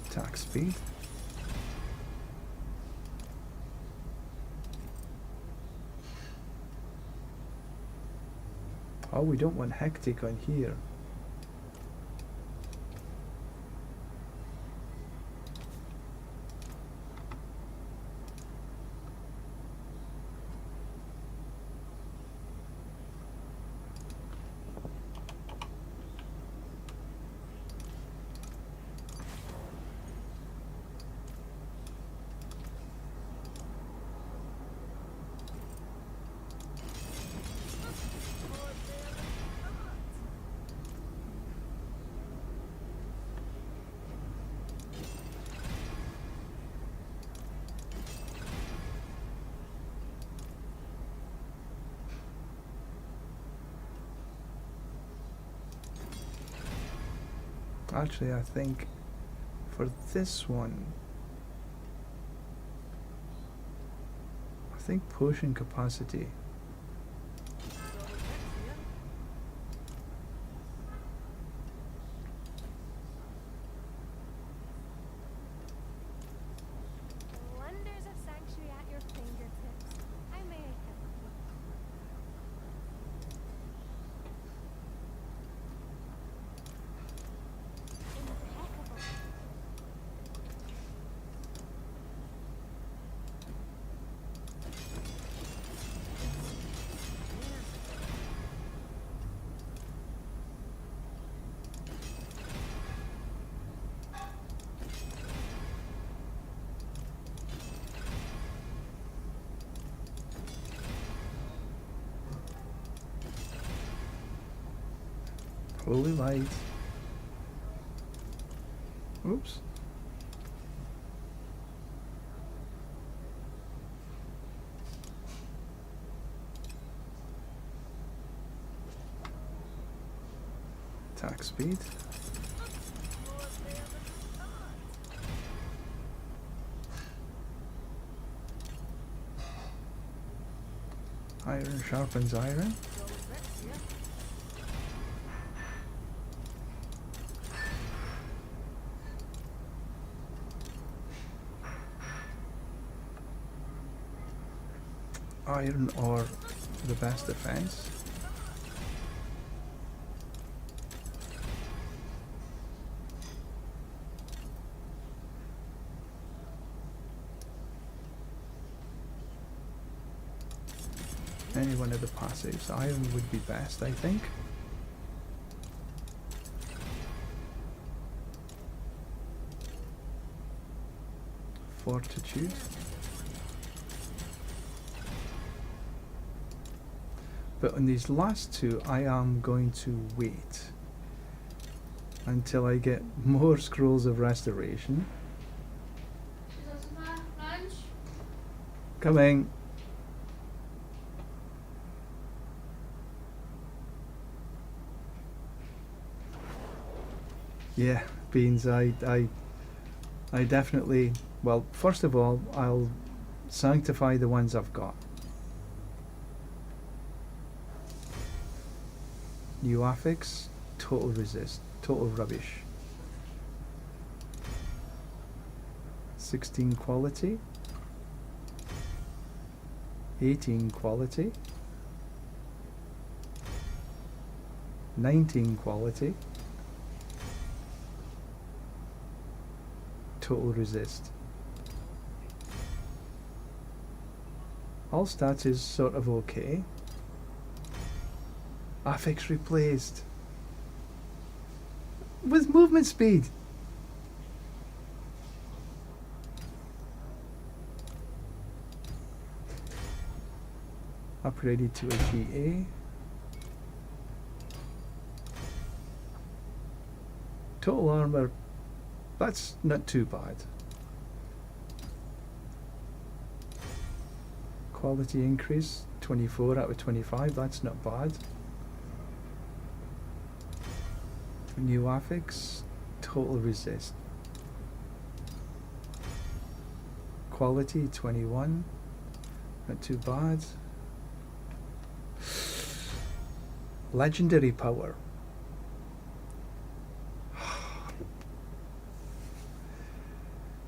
Attack speed. Oh, we don't want hectic on here. Actually, I think for this one, I think potion capacity. Wonders of sanctuary at your fingertips. I may help you. Impeccable. Holy light. Oops. Attack speed. Iron sharpens iron. Iron or the best defense. Any one of the passives. Iron would be best, I think. Fortitude. But on these last two, I am going to wait until I get more scrolls of restoration. Coming. Yeah, Beans, I definitely, well, first of all, I'll sanctify the ones I've got. New affix, total resist, total rubbish. 16 quality. 18 quality. 19 quality. Total resist. All stats is sort of okay. Affix replaced with movement speed. Upgraded to a GA. Total armor, that's not too bad. Quality increase, 24 out of 25, that's not bad. New affix, total resist. Quality, 21, not too bad. Legendary power.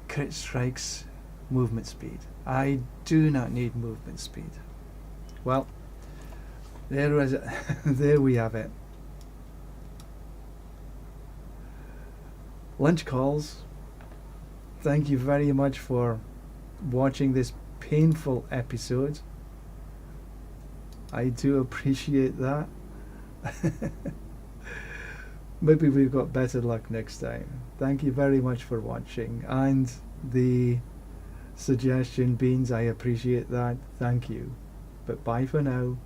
Crit strikes, movement speed. I do not need movement speed. Well, there is it. There we have it. Lunch calls. Thank you very much for watching this painful episode. I do appreciate that. Maybe we've got better luck next time. Thank you very much for watching, and the suggestion, Beans, I appreciate that. Thank you. But bye for now.